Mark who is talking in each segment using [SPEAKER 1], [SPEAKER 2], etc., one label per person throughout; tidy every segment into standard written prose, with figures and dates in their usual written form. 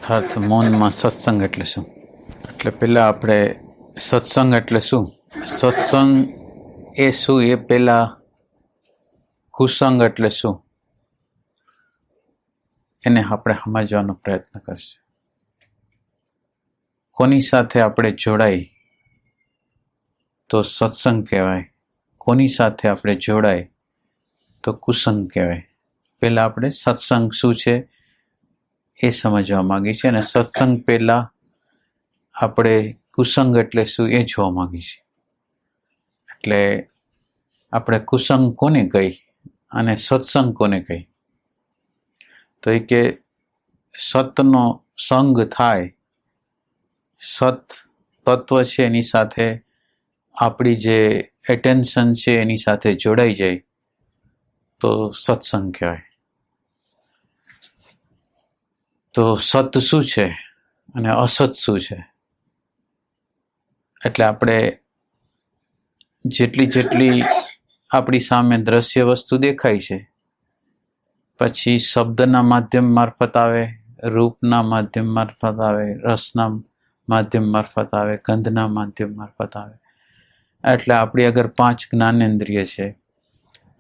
[SPEAKER 1] અર્થ મૌનમાં સત્સંગ એટલે શું? એટલે પહેલાં આપણે સત્સંગ એટલે શું, સત્સંગ એ શું એ પહેલાં કુસંગ એટલે શું એને આપણે સમજવાનો પ્રયત્ન કરશે. કોની સાથે આપણે જોડાઈ તો સત્સંગ કહેવાય, કોની સાથે આપણે જોડાય તો કુસંગ કહેવાય. પહેલાં આપણે સત્સંગ શું છે એ સમજવા માંગી છે, અને સત્સંગ પહેલાં આપણે કુસંગ એટલે શું એ જોવા માંગી છે. એટલે આપણે કુસંગ કોને કહી અને સત્સંગ કોને કહી? તો એ કે સતનો સંગ થાય, સત તત્વ છે એની સાથે આપણી જે એટેન્શન છે એની સાથે જોડાઈ જાય તો સત્સંગ કહેવાય. તો સત શું છે અને અસત શું છે? એટલે આપણે જેટલી આપણી સામે દ્રશ્ય વસ્તુ દેખાય છે, પછી શબ્દના માધ્યમ મારફત આવે, રૂપના માધ્યમ મારફત આવે, રસના માધ્યમ મારફત આવે, ગંધના માધ્યમ મારફત આવે. એટલે આપણી આગળ 5 જ્ઞાનેન્દ્રિય છે,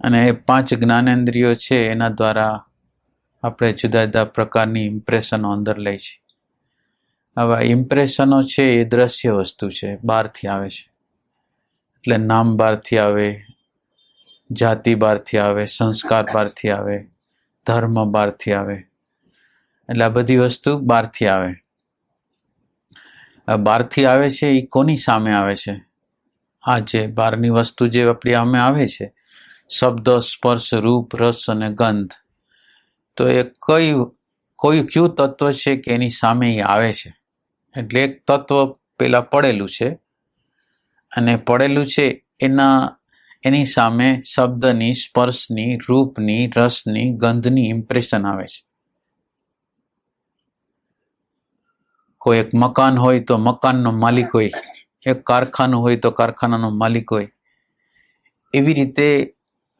[SPEAKER 1] અને એ 5 જ્ઞાનેન્દ્રિયો છે એના દ્વારા આપણે જુદા જુદા પ્રકારની ઇમ્પ્રેશનો અંદર લઈ છીએ. હવે ઇમ્પ્રેશનો છે એ દ્રશ્ય વસ્તુ છે, બહારથી આવે છે. એટલે નામ બહારથી આવે, જાતિ બહારથી આવે, સંસ્કાર બહારથી આવે, ધર્મ બહારથી આવે. એટલે આ બધી વસ્તુ બહારથી આવે. બહારથી આવે છે એ કોની સામે આવે છે? આ જે બહારની વસ્તુ જે આપણી સામે આવે છે, શબ્દ, સ્પર્શ, રૂપ, રસ અને ગંધ, તો એ કયું તત્વ છે કે એની સામે એ આવે છે? એટલે એક તત્વ પેલા પડેલું છે, અને પડેલું છે એની સામે શબ્દની, સ્પર્શની, રૂપની, રસની, ગંધની ઇમ્પ્રેશન આવે છે. કોઈ એક મકાન હોય તો મકાનનો માલિક હોય, એક કારખાનું હોય તો કારખાનાનો માલિક હોય. એવી રીતે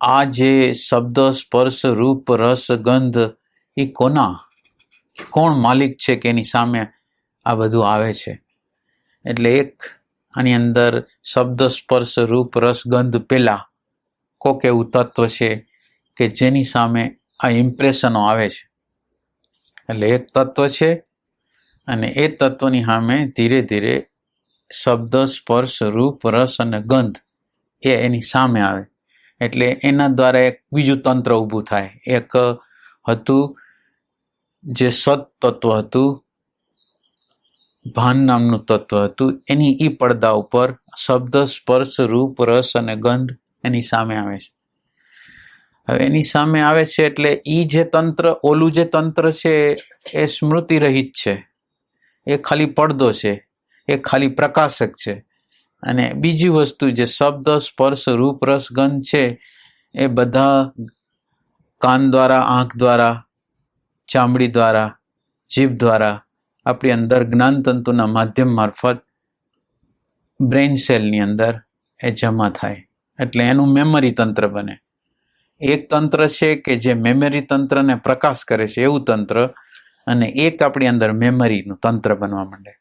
[SPEAKER 1] આ જે શબ્દ, સ્પર્શ, રૂપ, રસ, ગંધ એ કોણ માલિક છે કે એની સામે આ બધું આવે છે? એટલે એક આની અંદર શબ્દ, સ્પર્શ, રૂપ, રસ, ગંધ પહેલા કોક એવું તત્વ છે કે જેની સામે આ ઇમ્પ્રેશનો આવે છે. એટલે એક તત્વ છે, અને એ તત્વની સામે ધીરે ધીરે શબ્દ, સ્પર્શ, રૂપ, રસ અને ગંધ એ એની સામે આવે. એટલે એના દ્વારા એક બીજું તંત્ર ઊભું થાય. એક હતું જે સત તત્વ હતું, ભાન નામનું તત્વ હતું, એની ઈ પડદા ઉપર શબ્દ, સ્પર્શ, રૂપ, રસ અને ગંધ એની સામે આવે છે. હવે એની સામે આવે છે એટલે ઈ જે તંત્ર, ઓલું જે તંત્ર છે એ સ્મૃતિ રહિત છે, એ ખાલી પડદો છે, એ ખાલી પ્રકાશક છે. અને બીજી વસ્તુ જે શબ્દ, સ્પર્શ, રૂપ, રસ, ગંધ છે એ બધા કાન દ્વારા, આંખ દ્વારા, ચામડી દ્વારા, જીભ દ્વારા આપણી અંદર જ્ઞાનતંતુના માધ્યમ મારફત બ્રેઇન સેલની અંદર એ જમા થાય. એટલે એનું મેમરી તંત્ર બને. એક તંત્ર છે કે જે મેમરી તંત્રને પ્રકાશ કરે છે એવું તંત્ર, અને એક આપણી અંદર મેમરીનું તંત્ર બનવા માંડે,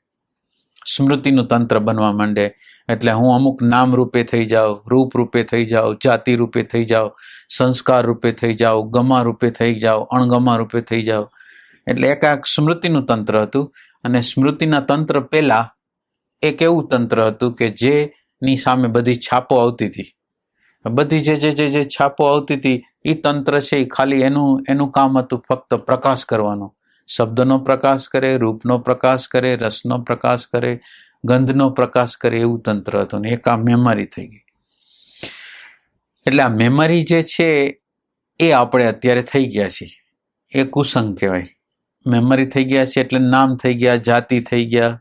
[SPEAKER 1] સ્મૃતિનું તંત્ર બનવા માંડે. એટલે હું અમુક નામ રૂપે થઈ જાઉં, રૂપ રૂપે થઈ જાઉં, જાતિ રૂપે થઈ જાઉં, સંસ્કાર રૂપે થઈ જાઉં, ગમા રૂપે થઈ જાઉં, અણગમા રૂપે થઈ જાઉં. એટલે એક સ્મૃતિનું તંત્ર હતું. અને સ્મૃતિના તંત્ર પહેલા એક એવું તંત્ર હતું કે જેની સામે બધી છાપો આવતી હતી. બધી જે છાપો આવતી હતી એ તંત્ર છે એ ખાલી એનું કામ હતું ફક્ત પ્રકાશ કરવાનો. શબ્દનો પ્રકાશ કરે, રૂપનો પ્રકાશ કરે, રસનો પ્રકાશ કરે, ગંધનો પ્રકાશ કરે, એવું તંત્ર હતું. ને એક આ મેમરી થઈ ગઈ. એટલે આ મેમરી જે છે એ આપણે અત્યારે થઈ ગયા છીએ, એ કુસંગ કહેવાય. મેમરી થઈ ગયા છે એટલે નામ થઈ ગયા, જાતિ થઈ ગયા,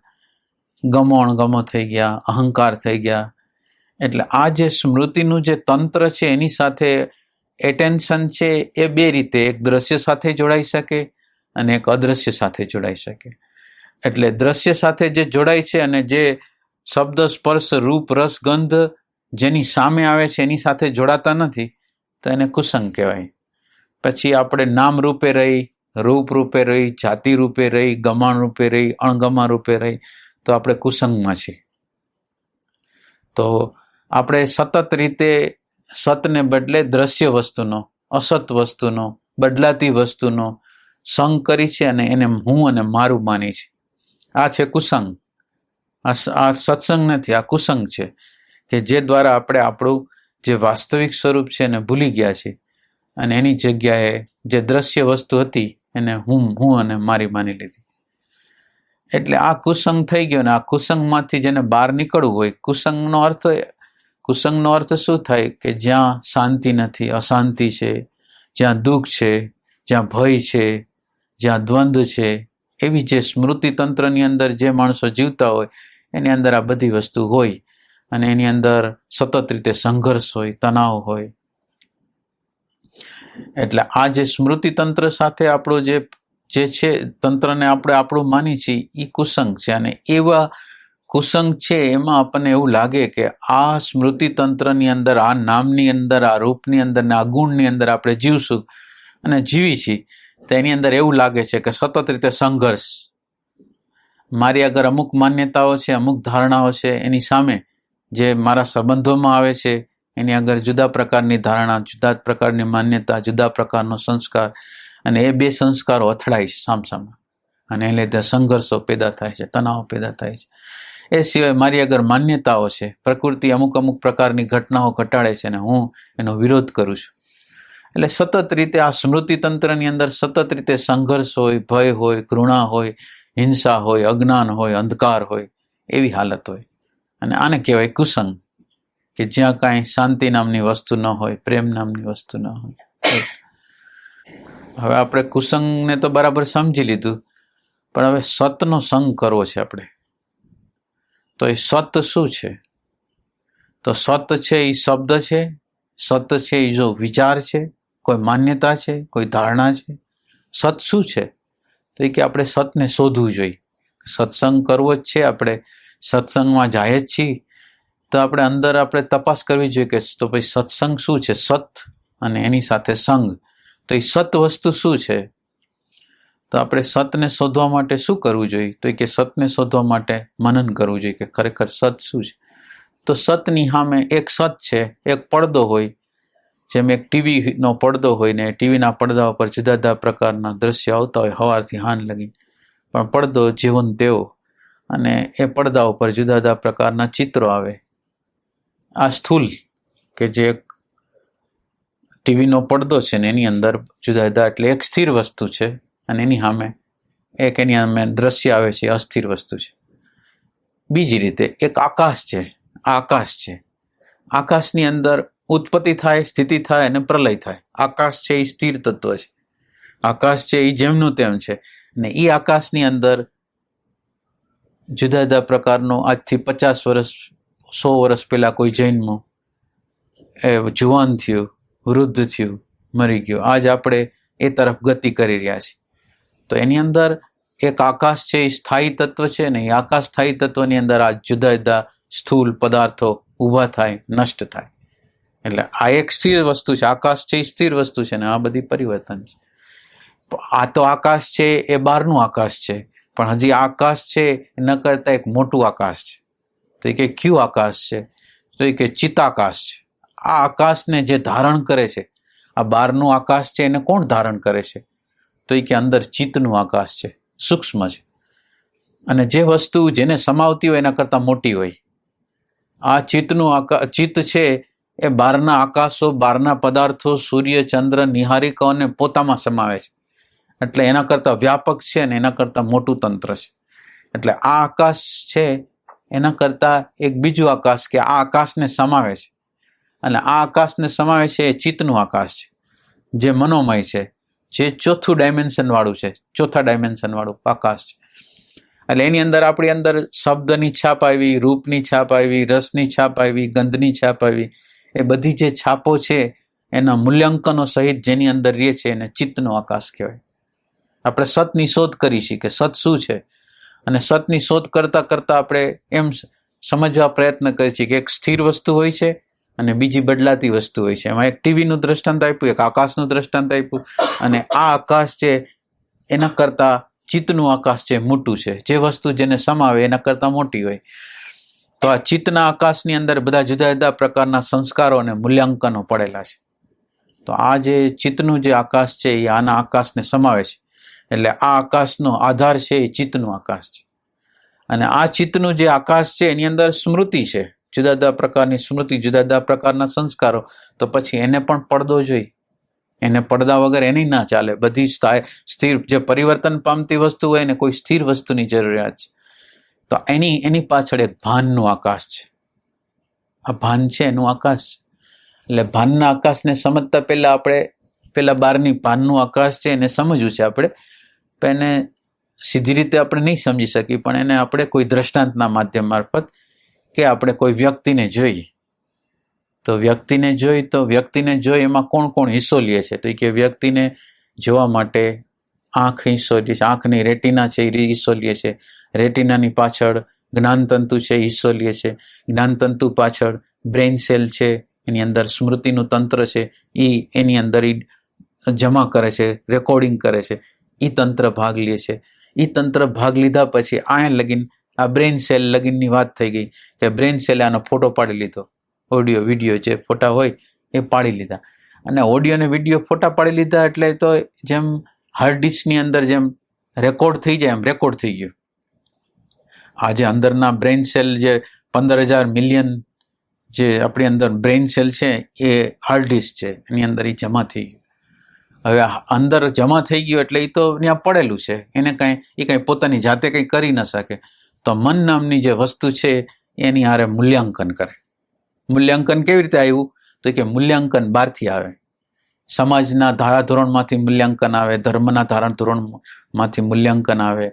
[SPEAKER 1] ગમો અણગમો થઈ ગયા, અહંકાર થઈ ગયા. એટલે આ જે સ્મૃતિનું જે તંત્ર છે એની સાથે એટેન્શન છે એ બે રીતે, એક દ્રશ્ય સાથે જોડાઈ શકે અને એક અદ્રશ્ય સાથે જોડાઈ શકે. એટલે દ્રશ્ય સાથે જે જોડાય છે અને જે શબ્દ, સ્પર્શ, રૂપ, રસ, ગંધ જેની સામે આવે છે એની સાથે જોડાતા નથી તો એને કુસંગ કહેવાય. પછી આપણે નામ રૂપે રહી, રૂપ રૂપે રહી, જાતિ રૂપે રહી, ગમાણ રૂપે રહી, અણગમા રૂપે રહી, તો આપણે કુસંગમાં છીએ. તો આપણે સતત રીતે સતને બદલે દ્રશ્ય વસ્તુનો, અસત વસ્તુનો, બદલાતી વસ્તુનો સંગ કરી છે અને એને હું અને મારું માની છે. આ છે કુસંગ. આ સત્સંગ નથી, આ કુસંગ છે, કે જે દ્વારા આપણે આપણું જે વાસ્તવિક સ્વરૂપ છે એને ભૂલી ગયા છે અને એની જગ્યાએ જે દ્રશ્ય વસ્તુ હતી એને હું અને મારી માની લીધી. એટલે આ કુસંગ થઈ ગયો ને આ કુસંગમાંથી જેને બહાર નીકળવું હોય, કુસંગનો અર્થ શું થાય? કે જ્યાં શાંતિ નથી, અશાંતિ છે, જ્યાં દુઃખ છે, જ્યાં ભય છે, જ્યાં દ્વંદ્વ છે, એવી જે સ્મૃતિ તંત્રની અંદર જે માણસો જીવતા હોય એની અંદર આ બધી વસ્તુ હોય અને એની અંદર સતત રીતે સંઘર્ષ હોય, તણાવ હોય. એટલે આ જે સ્મૃતિ તંત્ર સાથે આપણું જે છે તંત્રને આપણે આપણું માની છીએ એ કુસંગ છે. અને એવા કુસંગ છે એમાં આપણને એવું લાગે કે આ સ્મૃતિ તંત્રની અંદર, આ નામની અંદર, આ રૂપની અંદર ને આ ગુણની અંદર આપણે જીવશું અને જીવી છીએ તો એની અંદર એવું લાગે છે કે સતત રીતે સંઘર્ષ. મારી આગળ અમુક માન્યતાઓ છે, અમુક ધારણાઓ છે, એની સામે જે મારા સંબંધોમાં આવે છે એની આગળ જુદા પ્રકારની ધારણા, જુદા પ્રકારની માન્યતા, જુદા પ્રકારનો સંસ્કાર, અને એ બે સંસ્કારો અથડાય છે સામસામા અને એ લીધે સંઘર્ષો પેદા થાય છે, તણાવ પેદા થાય છે. એ સિવાય મારી આગળ માન્યતાઓ છે, પ્રકૃતિ અમુક પ્રકારની ઘટનાઓ ઘટાડે છે અને હું એનો વિરોધ કરું છું. એટલે સતત રીતે આ સ્મૃતિ તંત્રની અંદર સતત રીતે સંઘર્ષ હોય, ભય હોય, ઘૃણા હોય, હિંસા હોય, અજ્ઞાન હોય, અંધકાર હોય, એવી હાલત હોય. અને આને કહેવાય કુસંગ, કે જ્યાં કાંઈ શાંતિ નામની વસ્તુ ન હોય, પ્રેમ નામની વસ્તુ ન હોય. હવે આપણે કુસંગને તો બરાબર સમજી લીધું, પણ હવે સતનો સંગ કરવો છે આપણે. તો એ સત શું છે? તો સત છે એ શબ્દ છે, સત છે એ જો વિચાર છે, કોઈ માન્યતા છે, કોઈ ધારણા છે. સત શું છે? તો એ કે આપણે સતને શોધવું જોઈએ. સત્સંગ કરવો જ છે, આપણે સત્સંગમાં જાય જ છીએ તો આપણે અંદર આપણે તપાસ કરવી જોઈએ કે તો ભાઈ સત્સંગ શું છે, સત અને એની સાથે સંગ. તો એ સત વસ્તુ શું છે? તો આપણે સતને શોધવા માટે શું કરવું જોઈએ? તો એ કે સતને શોધવા માટે મનન કરવું જોઈએ કે ખરેખર સત શું છે. તો સતની સામે એક સત છે, એક પડદો હોય, જેમ એક ટીવીનો પડદો હોય ને ટીવીના પડદા ઉપર જુદા જુદા પ્રકારના દ્રશ્ય આવતા હોય સવારથી હાંજ લગી, પણ પડદો જીવન તેવો, અને એ પડદા ઉપર જુદા જુદા પ્રકારના ચિત્રો આવે. આ સ્થૂલ કે જે ટીવીનો પડદો છે ને એની અંદર જુદા જુદા, એટલે એક સ્થિર વસ્તુ છે અને એની સામે એક એની સામે દ્રશ્ય આવે છે, અસ્થિર વસ્તુ છે. બીજી રીતે એક આકાશ છે, આ આકાશ છે. આકાશની અંદર ઉત્પત્તિ થાય, સ્થિતિ થાય અને પ્રલય થાય. આકાશ છે એ સ્થિર તત્વ છે, આકાશ છે એ જેમનું તેમ છે. અને એ આકાશની અંદર જુદા જુદા પ્રકારનો આજથી 50 વર્ષ 100 વર્ષ પહેલા કોઈ જન્મ, એ જુવાન થયું, વૃદ્ધ થયું, મરી ગયો, આજ આપણે એ તરફ ગતિ કરી રહ્યા છીએ. તો એની અંદર એક આકાશ છે એ સ્થાયી તત્વ છે ને એ આકાશ સ્થાયી તત્વની અંદર આ જુદા જુદા સ્થૂલ પદાર્થો ઊભા થાય, નષ્ટ થાય. એટલે આ એક સ્થિર વસ્તુ છે, આકાશ છે એ સ્થિર વસ્તુ છે ને આ બધી પરિવર્તન છે. આ તો આકાશ છે એ બહારનું આકાશ છે, પણ હજી આકાશ છે ન કરતા એક મોટું આકાશ છે. તો એ કે કયું આકાશ છે? તો એ કે ચિત્તાકાશ છે. આ આકાશને જે ધારણ કરે છે, આ બહારનું આકાશ છે એને કોણ ધારણ કરે છે? તો એ કે અંદર ચિત્તનું આકાશ છે, સૂક્ષ્મ છે. અને જે વસ્તુ જેને સમાવતી હોય એના કરતાં મોટી હોય. આ ચિત્તનું ચિત્ત છે એ બહારના આકાશો, બહારના પદાર્થો, સૂર્ય, ચંદ્ર, નિહારિકાઓને પોતામાં સમાવે છે. એટલે એના કરતાં વ્યાપક છે અને એના કરતાં મોટું તંત્ર છે. એટલે આ આકાશ છે એના કરતાં એક બીજું આકાશ કે આ આકાશને સમાવે છે, અને આ આકાશને સમાવે છે એ ચિત્તનું આકાશ છે, જે મનોમય છે, જે ચોથું ડાયમેન્શન વાળું છે, ચોથા ડાયમેન્શન વાળું આકાશ છે. એટલે એની અંદર આપણી અંદર શબ્દની છાપ આવી, રૂપની છાપ આવી, રસની છાપ આવી, ગંધની છાપ આવી. એ બધી જે છાપો છે એના મૂલ્યાંકનો સહિત જેની અંદર રહે છે એને ચિત્તનો આકાશ કહેવાય. આપણે સતની શોધ કરી છીએ કે સત શું છે, અને સતની શોધ કરતાં કરતાં આપણે એમ સમજવા પ્રયત્ન કરીએ છીએ કે એક સ્થિર વસ્તુ હોય છે અને બીજી બદલાતી વસ્તુ હોય છે. એમાં એક ટીવીનું દ્રષ્ટાંત આપ્યું, એક આકાશનું દ્રષ્ટાંત આપ્યું, અને આ આકાશ છે એના કરતાં ચિત્તનું આકાશ છે મોટું છે. જે વસ્તુ જેને સમાવે એના કરતાં મોટી હોય. તો આ ચિત્તના આકાશની અંદર બધા જુદા જુદા પ્રકારના સંસ્કારો અને મૂલ્યાંકનો પડેલા છે. તો આ જે ચિત્તનું જે આકાશ છે એ આના આકાશને સમાવે છે. એટલે આ આકાશનો આધાર છે એ ચિત્તનું આકાશ છે. અને આ ચિત્તનું જે આકાશ છે એની અંદર સ્મૃતિ છે, જુદા જુદા પ્રકારની સ્મૃતિ, જુદા જુદા પ્રકારના સંસ્કારો. તો પછી એને પણ પડદો જોઈએ. એને પડદા વગર એની ના ચાલે. બધી સ્થિર જે પરિવર્તન પામતી વસ્તુ હોય ને કોઈ સ્થિર વસ્તુની જરૂરિયાત છે. તો એની પાછળ એક ભાનનું આકાશ છે. આ ભાન છે એનું આકાશ. એટલે ભાનના આકાશને સમજતા પહેલા આપણે પેલા બહારની ભાનનું આકાશ છે એને સમજવું છે આપણે. એને સીધી રીતે આપણે નહીં સમજી શકીએ, પણ એને આપણે કોઈ દ્રષ્ટાંતના માધ્યમ મારફત કે આપણે કોઈ વ્યક્તિને જોઈએ તો વ્યક્તિને જોઈ એમાં કોણ કોણ હિસ્સો લે છે. તો કે વ્યક્તિને જોવા માટે આંખ હિસ્સો લે છે, આંખની રેટિના છે એ હિસ્સો લે છે, રેટિનાની પાછળ જ્ઞાનતંતુ છે એ હિસ્સો લે છે, જ્ઞાનતંતુ પાછળ બ્રેઇન સેલ છે, એની અંદર સ્મૃતિનું તંત્ર છે એની અંદર જમા કરે છે, રેકોર્ડિંગ કરે છે, એ તંત્ર ભાગ લે છે. એ તંત્ર ભાગ લીધા પછી આયા લગીન આ બ્રેઇન સેલ લગીનની વાત થઈ ગઈ કે બ્રેઇન સેલે આનો ફોટો પાડી લીધો, ઓડિયો વિડીયો જે ફોટા હોય એ પાડી લીધા. અને ઓડિયો અને વિડીયો ફોટા પાડી લીધા એટલે તો જેમ હાર્ડ ડિસ્કની અંદર જેમ રેકોર્ડ થઈ જાય એમ રેકોર્ડ થઈ ગયું. આજે અંદરના બ્રેઇન સેલ જે 15,000 મિલિયન જે આપણી અંદર બ્રેઇન સેલ છે એ હાર્ડ ડિસ્ક છે, એની અંદર એ જમા થઈ ગયું. હવે અંદર જમા થઈ ગયું એટલે એ તો ત્યાં પડેલું છે, એને કાંઈ પોતાની જાતે કંઈ કરી ન શકે. તો મન નામની જે વસ્તુ છે એની હારે મૂલ્યાંકન કરે. મૂલ્યાંકન કેવી રીતે આવ્યું? તો કે મૂલ્યાંકન બહારથી આવે. સમાજના ધારાધોરણમાંથી મૂલ્યાંકન આવે, ધર્મના ધારાધોરણમાંથી મૂલ્યાંકન આવે,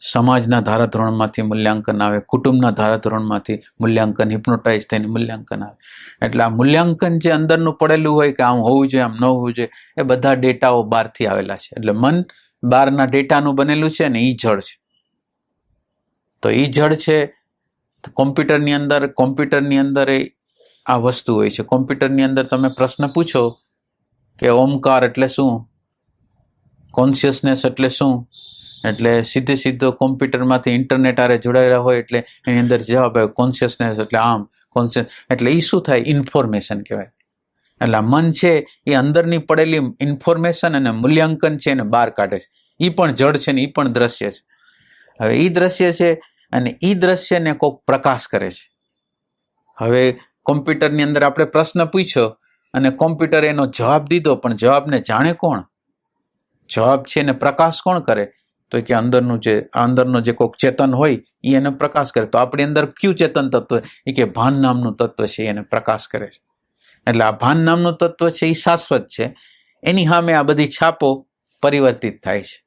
[SPEAKER 1] સમાજના ધારાધોરણમાંથી મૂલ્યાંકન આવે, કુટુંબના ધારાધોરણમાંથી મૂલ્યાંકન, હિપ્નોટાઇઝ થઈને મૂલ્યાંકન આવે. એટલે આ મૂલ્યાંકન જે અંદરનું પડેલું હોય કે આમ હોવું જોઈએ, આમ ન હોવું જોઈએ, એ બધા ડેટાઓ બહારથી આવેલા છે. એટલે મન બહારના ડેટાનું બનેલું છે ને એ જળ છે. તો એ જળ છે. કોમ્પ્યુટરની અંદર આ વસ્તુ હોય છે. કોમ્પ્યુટરની અંદર તમે પ્રશ્ન પૂછો કે ઓમકાર એટલે શું, કોન્શિયસનેસ એટલે શું, એટલે સીધો કોમ્પ્યુટરમાંથી ઇન્ટરનેટ આરે જોડાયેલા હોય એટલે એની અંદર જવાબ આવે કોન્શિયસનેસ એટલે આમ, કોન્શિયસ એટલે એ શું થાય? ઇન્ફોર્મેશન કહેવાય. એટલે મન છે એ અંદરની પડેલી ઇન્ફોર્મેશન અને મૂલ્યાંકન છે એને બહાર કાઢે છે. એ પણ જડ છે ને એ પણ દ્રશ્ય છે. હવે એ દ્રશ્ય છે અને એ દ્રશ્યને કોઈક પ્રકાશ કરે છે. હવે કોમ્પ્યુટરની અંદર આપણે પ્રશ્ન પૂછ્યો અને કોમ્પ્યુટર એનો જવાબ દીધો, પણ જવાબને જાણે કોણ? જવાબ છે એને પ્રકાશ કોણ કરે? તો કે અંદરનો જે કોઈક ચેતન હોય એ એને પ્રકાશ કરે. તો આપણી અંદર કયું ચેતન તત્વ? એ કે ભાન નામનું તત્વ છે એને પ્રકાશ કરે છે. એટલે આ ભાન નામનું તત્વ છે એ શાશ્વત છે, એની સામે આ બધી છાપો પરિવર્તિત થાય છે.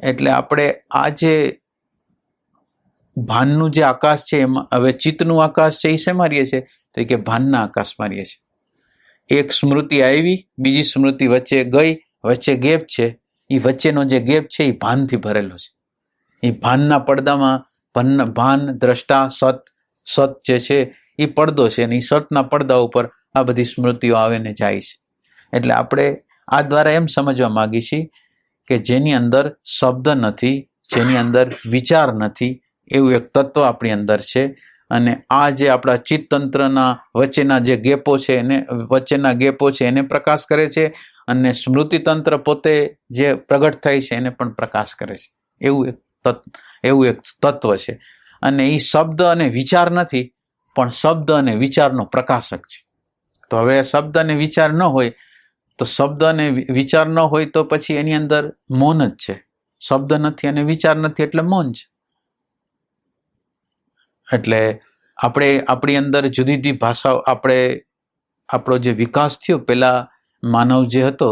[SPEAKER 1] એટલે આપણે આ જે ભાનનું જે આકાશ છે એમાં હવે ચિત્તનું આકાશ છે એ શેમાં રહીએ છે? તો કે ભાનના આકાશમાં રહીએ છે. એક સ્મૃતિ આવી, બીજી સ્મૃતિ વચ્ચે ગઈ, વચ્ચે ગેપ છે. એ વચ્ચેનો જે ગેપ છે એ ભાનથી ભરેલો છે. એ ભાનના પડદામાં ભાન, દ્રષ્ટા, સત જે છે એ પડદો છે અને એ સતના પડદા ઉપર આ બધી સ્મૃતિઓ આવે ને જાય છે. એટલે આપણે આ દ્વારા એમ સમજવા માંગીએ છીએ કે જેની અંદર શબ્દ નથી, જેની અંદર વિચાર નથી, એવું એક તત્વ આપણી અંદર છે. અને આ જે આપણા ચિત્તતંત્રના વચ્ચેના જે ગેપો છે એને પ્રકાશ કરે છે અને સ્મૃતિતંત્ર પોતે જે પ્રગટ થાય છે એને પણ પ્રકાશ કરે છે. એવું એક તત્વ છે. અને એ શબ્દ અને વિચાર નથી, પણ શબ્દ અને વિચારનો પ્રકાશક છે. તો હવે શબ્દ અને વિચાર ન હોય તો શબ્દ અને વિચાર ન હોય તો પછી એની અંદર મૌન જ છે. શબ્દ નથી અને વિચાર નથી એટલે મૌન છે. એટલે આપણે આપણી અંદર જુદી જુદી ભાષાઓ, આપણો જે વિકાસ થયો, પેલા માનવ જે હતો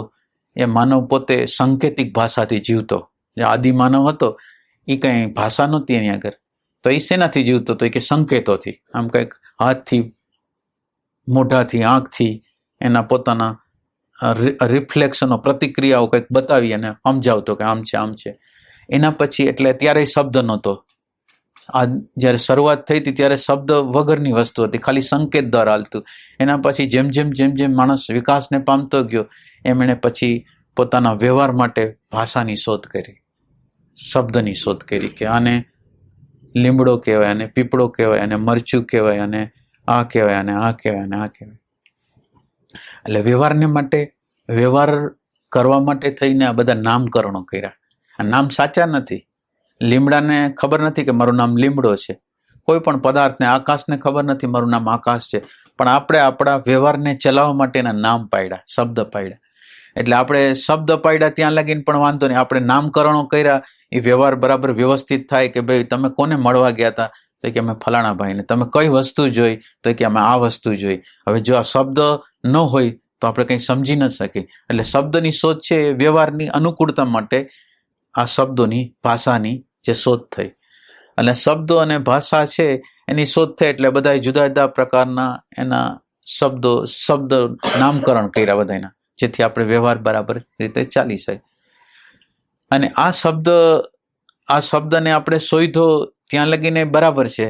[SPEAKER 1] એ માનવ પોતે સાંકેતિક ભાષાથી જીવતો. જે આદિ માનવ હતો એ કંઈ ભાષા નહોતી એની આગળ, તો એ શેનાથી જીવતો? તો કે સંકેતોથી, આમ કંઈક હાથથી, મોઢાથી, આંખથી એના પોતાના રિફ્લેક્શનો, પ્રતિક્રિયાઓ કંઈક બતાવી અને સમજાવતો કે આમ છે આમ છે. એના પછી એટલે ત્યારે શબ્દ નહોતો. આ જ્યારે શરૂઆત થઈ હતી ત્યારે શબ્દ વગરની વસ્તુ હતી, ખાલી સંકેત દ્વારા હાલતું. એના પછી જેમ જેમ માણસ વિકાસને પામતો ગયો એમ એણે પછી પોતાના વ્યવહાર માટે ભાષાની શોધ કરી. શબ્દની શોધ કરી કે આને લીમડો કહેવાય, અને પીપળો કહેવાય, અને મરચું કહેવાય, અને આ કહેવાય, અને આ કહેવાય, અને આ કહેવાય. એટલે વ્યવહારને માટે, વ્યવહાર કરવા માટે થઈને આ બધા નામકરણો કર્યા. આ નામ સાચા નથી. લીમડાને ખબર નથી કે મારું નામ લીમડો છે. કોઈ પણ પદાર્થને, આકાશને ખબર નથી મારું નામ આકાશ છે. પણ આપણે આપણા વ્યવહારને ચલાવવા માટેના નામ પાડ્યા, શબ્દ પાડ્યા. એટલે આપણે શબ્દ પાડ્યા ત્યાં લગીને પણ વાંધો નહીં. આપણે નામકરણો કર્યા, એ વ્યવહાર બરાબર વ્યવસ્થિત થાય કે ભાઈ તમે કોને મળવા ગયા હતા, તો કે અમે ફલાણા ભાઈને. તમે કઈ વસ્તુ જોઈ, તો કે અમે આ વસ્તુ જોઈ. હવે જો આ શબ્દ ન હોય તો આપણે કંઈ સમજી ન શકીએ. એટલે શબ્દની શોધ છે એ વ્યવહારની અનુકૂળતા માટે આ શબ્દોની, ભાષાની જે શોધ થઈ. અને શબ્દો અને ભાષા છે એની શોધ થઈ એટલે બધા જુદા જુદા પ્રકારના એના શબ્દ નામકરણ કર્યા બધાના, જેથી આપણે વ્યવહાર બરાબર રીતે ચાલી શકે. અને આ શબ્દને આપણે શોધ્યો ત્યાં લગીને બરાબર છે.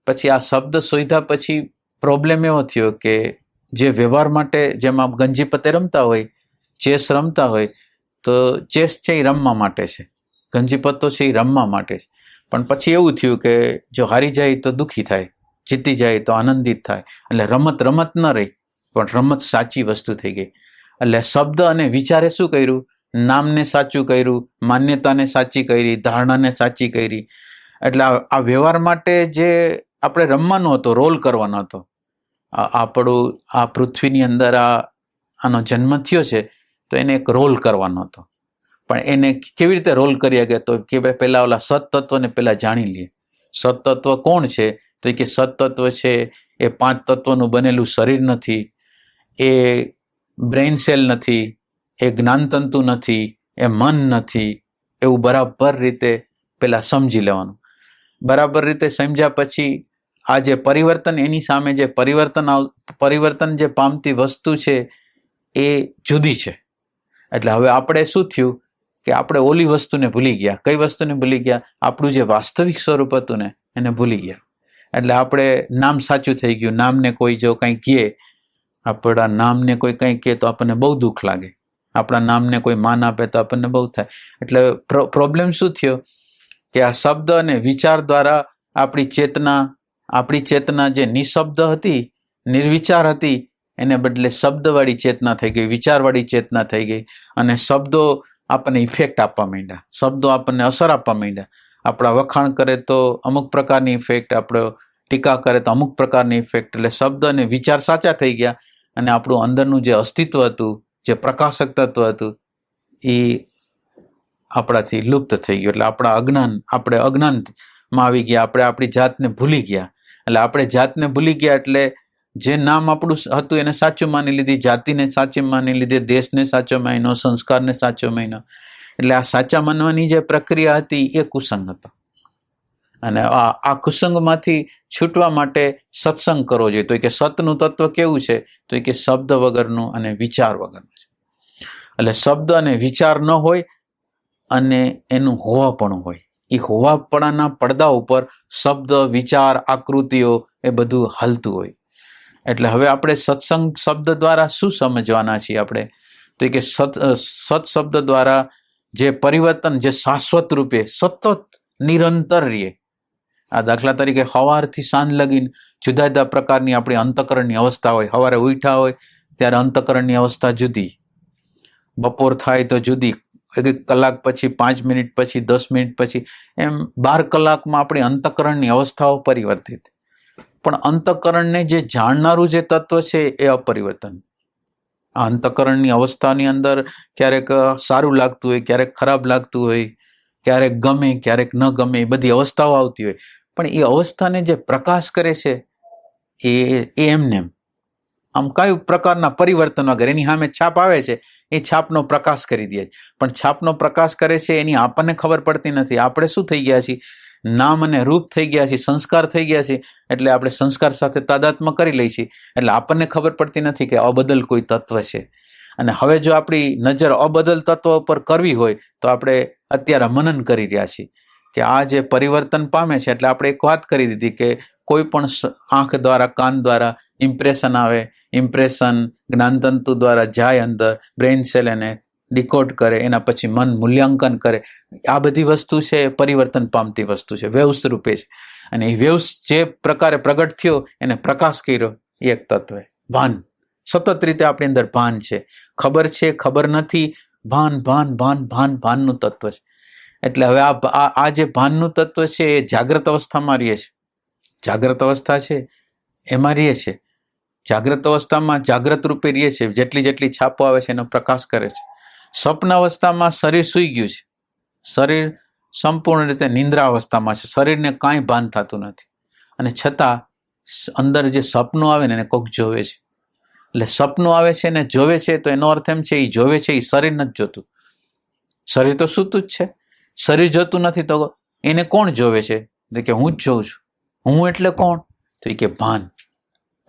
[SPEAKER 1] પછી આ શબ્દ શોધ્યા પછી પ્રોબ્લેમ એવો થયો કે જે વ્યવહાર માટે, જેમ આપ ગંજી પત્તે રમતા હોય, ચેસ રમતા હોય, તો ચેસ છે એ રમવા માટે છે, ગંજી પત્તો છે એ રમવા માટે છે. પણ પછી એવું થયું કે જો હારી જાય તો દુઃખી થાય, જીતી જાય તો આનંદિત થાય. એટલે રમત ન રહી, પણ રમત સાચી વસ્તુ થઈ ગઈ. એટલે શબ્દ અને વિચારે શું કર્યું? નામને સાચું કર્યું, માન્યતાને સાચી કરી, ધારણાને સાચી કરી. એટલે આ વ્યવહાર માટે જે આપણે રમવાનો હતો, રોલ કરવાનો હતો, આપણું આ પૃથ્વીની અંદર આનો જન્મ થયો છે તો એને એક રોલ કરવાનો હતો. પણ એને કેવી રીતે રોલ કરી શકે? તો કે પહેલા ઓલા સતતત્વને પહેલા જાણી લઈએ. સતતત્વ કોણ છે? તો કે સતતત્વ છે એ 5 તત્વનું બનેલું શરીર નથી, એ બ્રેઇન સેલ નથી, એ જ્ઞાનતંતુ નથી, એ મન નથી. એવું બરાબર રીતે પહેલા સમજી લેવાનું. બરાબર રીતે સમજ્યા પછી આ જે પરિવર્તન, એની સામે જે પરિવર્તન જે પામતી વસ્તુ છે એ જુદી છે. એટલે હવે આપણે શું થયું કે આપણે ઓલી વસ્તુને ભૂલી ગયા. કઈ વસ્તુને ભૂલી ગયા? આપણું જે વાસ્તવિક સ્વરૂપ હતું ને એને ભૂલી ગયા. એટલે આપણે નામ સાચું થઈ ગયું. નામને કોઈ જો કંઈ કહે, આપણા નામને કોઈ કંઈ કહે તો આપણને બહુ દુઃખ લાગે. આપણા નામને કોઈ માન આપે તો આપણને બહુ થાય. એટલે પ્રોબ્લેમ શું થયો કે આ શબ્દ અને વિચાર દ્વારા આપણી ચેતના જે નિશબ્દ હતી, નિર્વિચાર હતી, એને બદલે શબ્દવાળી ચેતના થઈ ગઈ, વિચારવાળી ચેતના થઈ ગઈ. અને શબ્દો આપણને ઇફેક્ટ આપવા માંડ્યા, શબ્દો આપણને અસર આપવા માંડ્યા. આપણા વખાણ કરે તો અમુક પ્રકારની ઇફેક્ટ, આપણો ટીકા કરે તો અમુક પ્રકારની ઇફેક્ટ. એટલે શબ્દ અને વિચાર સાચા થઈ ગયા અને આપણું અંદરનું જે અસ્તિત્વ હતું, જે પ્રકાશક તત્વ હતું, એ આપણાથી લુપ્ત થઈ ગયું. એટલે આપણે અજ્ઞાનમાં આવી ગયા. આપણે આપણી જાતને ભૂલી ગયા. એટલે આપણે જાતને ભૂલી ગયા એટલે જે નામ આપણું હતું એને સાચું માની લીધી, જાતિને સાચી માની લીધી, દેશને સાચો માન્યો, સંસ્કારને સાચો માન્યો. એટલે આ સાચા માનવાની જે પ્રક્રિયા હતી એ કુસંગ હતો. અને આ કુસંગમાંથી છૂટવા માટે સત્સંગ કરવો જોઈએ. તો કે સતનું તત્વ કેવું છે? તો કે શબ્દ વગરનું અને વિચાર વગરનું છે. એટલે શબ્દ અને વિચાર ન હોય અને એનું હોવાપણું હોય. એ હોવાપણાના પડદા ઉપર શબ્દ, વિચાર, આકૃતિઓ એ બધું હાલતું હોય. એટલે હવે આપણે સત્સંગ શબ્દ દ્વારા શું સમજવાના છીએ આપણે? તો કે સત શબ્દ દ્વારા જે પરિવર્તન, જે શાશ્વત રૂપે સતત નિરંતર રહે. આ દાખલા તરીકે સવારથી સાંજ લગીને જુદા જુદા પ્રકારની આપણી અંતકરણની અવસ્થા હોય. સવારે ઉઠ્યા હોય ત્યારે અંતકરણની અવસ્થા જુદી, બપોર થાય તો જુદી, 1 કલાક પછી, 5 મિનિટ પછી, 10 મિનિટ પછી, એમ 12 કલાકમાં આપણી અંતકરણની અવસ્થાઓ પરિવર્તિત. પણ અંતકરણને જે જાણનારું જે તત્વ છે એ અપરિવર્તન. આ અંતકરણની અવસ્થાની અંદર ક્યારેક સારું લાગતું હોય, ક્યારેક ખરાબ લાગતું હોય, ક્યારેક ગમે, ક્યારેક ન ગમે, એ બધી અવસ્થાઓ આવતી હોય. પણ એ અવસ્થાને જે પ્રકાશ કરે છે એ એમને આમ કઈ પ્રકારના પરિવર્તન વગર એની સામે છાપ આવે છે, એ છાપનો પ્રકાશ કરી દે છે. પણ છાપનો પ્રકાશ કરે છે એની આપણને ખબર પડતી નથી. આપણે શું થઈ ગયા છીએ? નામ અને રૂપ થઈ ગયા છે, સંસ્કાર થઈ ગયા છે. એટલે આપણે સંસ્કાર સાથે તાદાત્મ્ય કરી લઈએ છીએ. એટલે આપણને ખબર પડતી નથી કે અબદલ કોઈ તત્વ છે. અને હવે જો આપણી નજર અબદલ તત્વ ઉપર કરવી હોય તો આપણે અત્યારે મનન કરી રહ્યા છીએ કે આ જે પરિવર્તન પામે છે. એટલે આપણે એક વાત કરી દીધી કે કોઈ પણ આંખ દ્વારા, કાન દ્વારા ઇમ્પ્રેશન આવે, ઇમ્પ્રેશન જ્ઞાનતંતુ દ્વારા જાય અંદર, બ્રેઇન સેલ એને ડિકોડ કરે, એના પછી મન મૂલ્યાંકન કરે. આ બધી વસ્તુ છે એ પરિવર્તન પામતી વસ્તુ છે, વેવ્સ રૂપે છે. અને એ વેવ્સ જે પ્રકારે પ્રગટ થયો એને પ્રકાશ કર્યો, એ એક તત્વ ભાન. સતત રીતે આપણી અંદર ભાન છે, ખબર છે, ખબર નથી, ભાન ભાન ભાન ભાન ભાનનું તત્વ છે. એટલે હવે આ જે ભાનનું તત્વ છે એ જાગ્રત અવસ્થામાં રહીએ છે. જાગ્રત અવસ્થા છે એમાં રહીએ છે. જાગ્રત અવસ્થામાં જાગ્રત રૂપે રહીએ છે, જેટલી છાપો આવે છે એનો પ્રકાશ કરે છે. સ્વપ્ન અવસ્થામાં શરીર સૂઈ ગયું છે, શરીર સંપૂર્ણ રીતે નિંદ્રા અવસ્થામાં છે, શરીરને કાંઈ ભાન થતું નથી, અને છતાં અંદર જે સપનું આવે ને એને કોઈક જોવે છે. એટલે સપનું આવે છે ને જોવે છે, તો એનો અર્થ એમ છે એ જોવે છે એ શરીર નથી જોતું. શરીર તો સૂતું જ છે, શરીર જોતું નથી તો એને કોણ જોવે છે? કે હું જ જોઉં છું. હું એટલે કોણ? તો એ કે ભાન.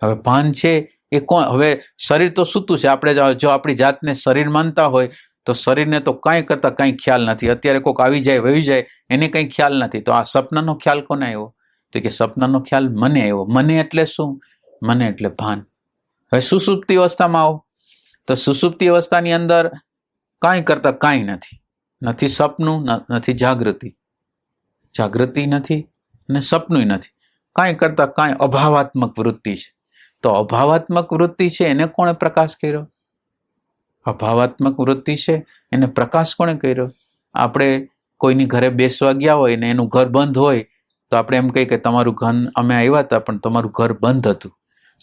[SPEAKER 1] હવે ભાન છે એ કોણ? હવે શરીર તો સૂતું છે. આપણે જો આપણી જાતને શરીર માનતા હોય તો શરીરને તો કાંઈ કરતા કાંઈ ખ્યાલ નથી. અત્યારે કોઈક આવી જાય વહી જાય એને કંઈ ખ્યાલ નથી. તો આ સપનાનો ખ્યાલ કોને આવ્યો? તો કે સપનાનો ખ્યાલ મને આવ્યો. મને એટલે શું? મને એટલે ભાન. હવે સુષુપ્તિ અવસ્થામાં આવો તો સુષુપ્તિ અવસ્થાની અંદર કાંઈ કરતા કાંઈ નથી. નથી સપનું, નથી જાગૃતિ, જાગૃતિ નથી અને સપનું નથી. કાંઈ કરતા કાંઈ અભાવાત્મક વૃત્તિ છે. તો અભાવાત્મક વૃત્તિ છે એને કોણે પ્રકાશ કર્યો? અભાવાત્મક વૃત્તિ છે એને પ્રકાશ કોણે કર્યો? આપણે કોઈની ઘરે બેસવા ગયા હોય ને એનું ઘર બંધ હોય તો આપણે એમ કહીએ કે તમારું ઘર, અમે આવ્યા હતા પણ તમારું ઘર બંધ હતું.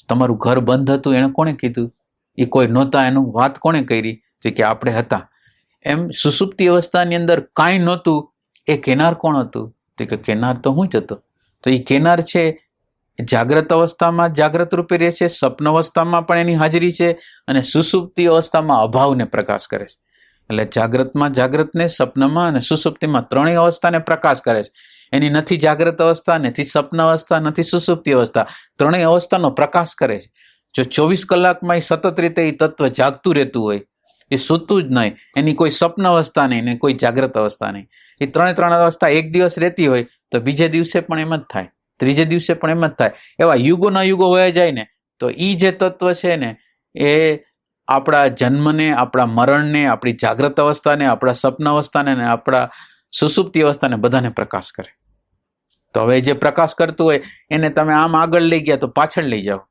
[SPEAKER 1] તમારું ઘર બંધ હતું એને કોણે કીધું? એ કોઈ નહોતા, એનું વાત કોણે કરી? તો કે આપણે હતા. એમ સુષુપ્તિ અવસ્થાની અંદર કાંઈ નહોતું, એ કેનાર કોણ હતું? તો કે કેનાર તો હું જ હતો. તો એ કેનાર છે જાગ્રત અવસ્થામાં જાગ્રત રૂપે રહે છે, સ્વપ્ન અવસ્થામાં પણ એની હાજરી છે, અને સુષુપ્તિ અવસ્થામાં અભાવને પ્રકાશ કરે છે. એટલે જાગ્રતમાં જાગ્રતને, સ્વપ્નમાં અને સુષુપ્તિમાં ત્રણેય અવસ્થાને પ્રકાશ કરે છે. એની નથી જાગ્રત અવસ્થા, નથી સ્વપ્ન અવસ્થા, નથી સુષુપ્તિ અવસ્થા, ત્રણેય અવસ્થાનો પ્રકાશ કરે છે. જો 24 કલાકમાં એ સતત રીતે એ તત્વ જાગતું રહેતું હોય, એ સૂતું જ નહીં, એની કોઈ સ્વપ્ન અવસ્થા નહીં ને કોઈ જાગ્રત અવસ્થા નહીં, એ ત્રણ અવસ્થા એક દિવસ રહેતી હોય તો બીજે દિવસે પણ એમ જ થાય, ત્રીજે દિવસે પણ એમ જ થાય. એવા યુગોના યુગો વયા જાય ને તો એ જે તત્વ છે ને એ આપણા જન્મને, આપણા મરણને, આપણી જાગ્રત અવસ્થાને, આપણા સ્વપ્ન અવસ્થાને અને આપણા સુષુપ્તિ અવસ્થાને બધાને પ્રકાશ કરે. તો હવે જે પ્રકાશ કરતું હોય એને તમે આમ આગળ લઈ ગયા તો પાછળ લઈ જાઓ,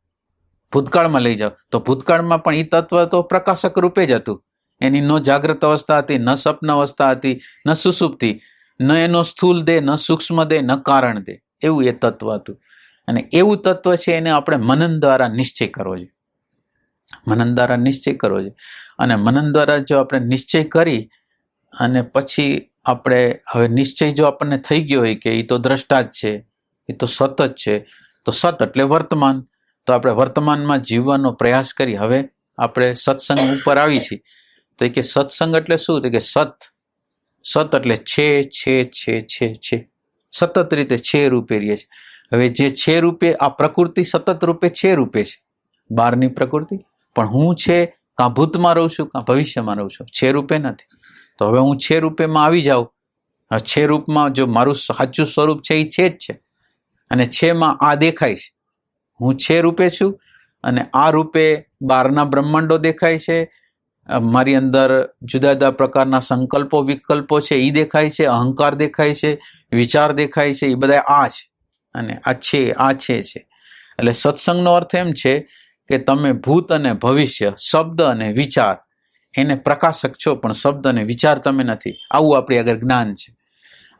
[SPEAKER 1] ભૂતકાળમાં લઈ જાઓ તો ભૂતકાળમાં પણ એ તત્વ તો પ્રકાશક રૂપે જ હતું. એની ન જાગ્રત અવસ્થા હતી, ન સ્વપ્ન અવસ્થા હતી, ન સુષુપ્તિ, ન એનો સ્થૂલ દેહ, ન સૂક્ષ્મ દેહ, ન કારણ દેહ, એવું એ તત્વ હતું. અને એવું તત્વ છે એને આપણે મનન દ્વારા નિશ્ચય કરવો જોઈએ. મનન દ્વારા નિશ્ચય કરવો જોઈએ. અને મનન દ્વારા જો આપણે નિશ્ચય કરી અને પછી આપણે હવે નિશ્ચય જો આપણને થઈ ગયો હોય કે એ તો દ્રષ્ટા જ છે, એ તો સત જ છે, તો સત એટલે વર્તમાન, તો આપણે વર્તમાનમાં જીવવાનો પ્રયાસ કરી. હવે આપણે સત્સંગ ઉપર આવી છીએ તો એ કે સત્સંગ એટલે શું? તો કે સત એટલે છે, સતત રીતે છે રૂપે રહીએ છે. હવે જે છે રૂપે આ પ્રકૃતિ સતત રૂપે છે રૂપે છે, બહારની પ્રકૃતિ, પણ હું છે કાં ભૂતમાં રહું છું કાં ભવિષ્યમાં રહું છું, છે રૂપે નથી. તો હવે હું છે રૂપેમાં આવી જાઉં, છે રૂપમાં જો મારું સાચું સ્વરૂપ છે એ છે જ છે, અને છેમાં આ દેખાય છે. હું છે રૂપે છું અને આ રૂપે બહારના બ્રહ્માંડો દેખાય છે, મારી અંદર જુદા જુદા પ્રકારના સંકલ્પો વિકલ્પો છે એ દેખાય છે, અહંકાર દેખાય છે, વિચાર દેખાય છે, એ બધા આ છે અને આ છે. એટલે સત્સંગનો અર્થ એમ છે કે તમે ભૂત અને ભવિષ્ય, શબ્દ અને વિચાર એને પ્રકાશક છો, પણ શબ્દ અને વિચાર તમે નથી. આવું આપણી આગળ જ્ઞાન છે.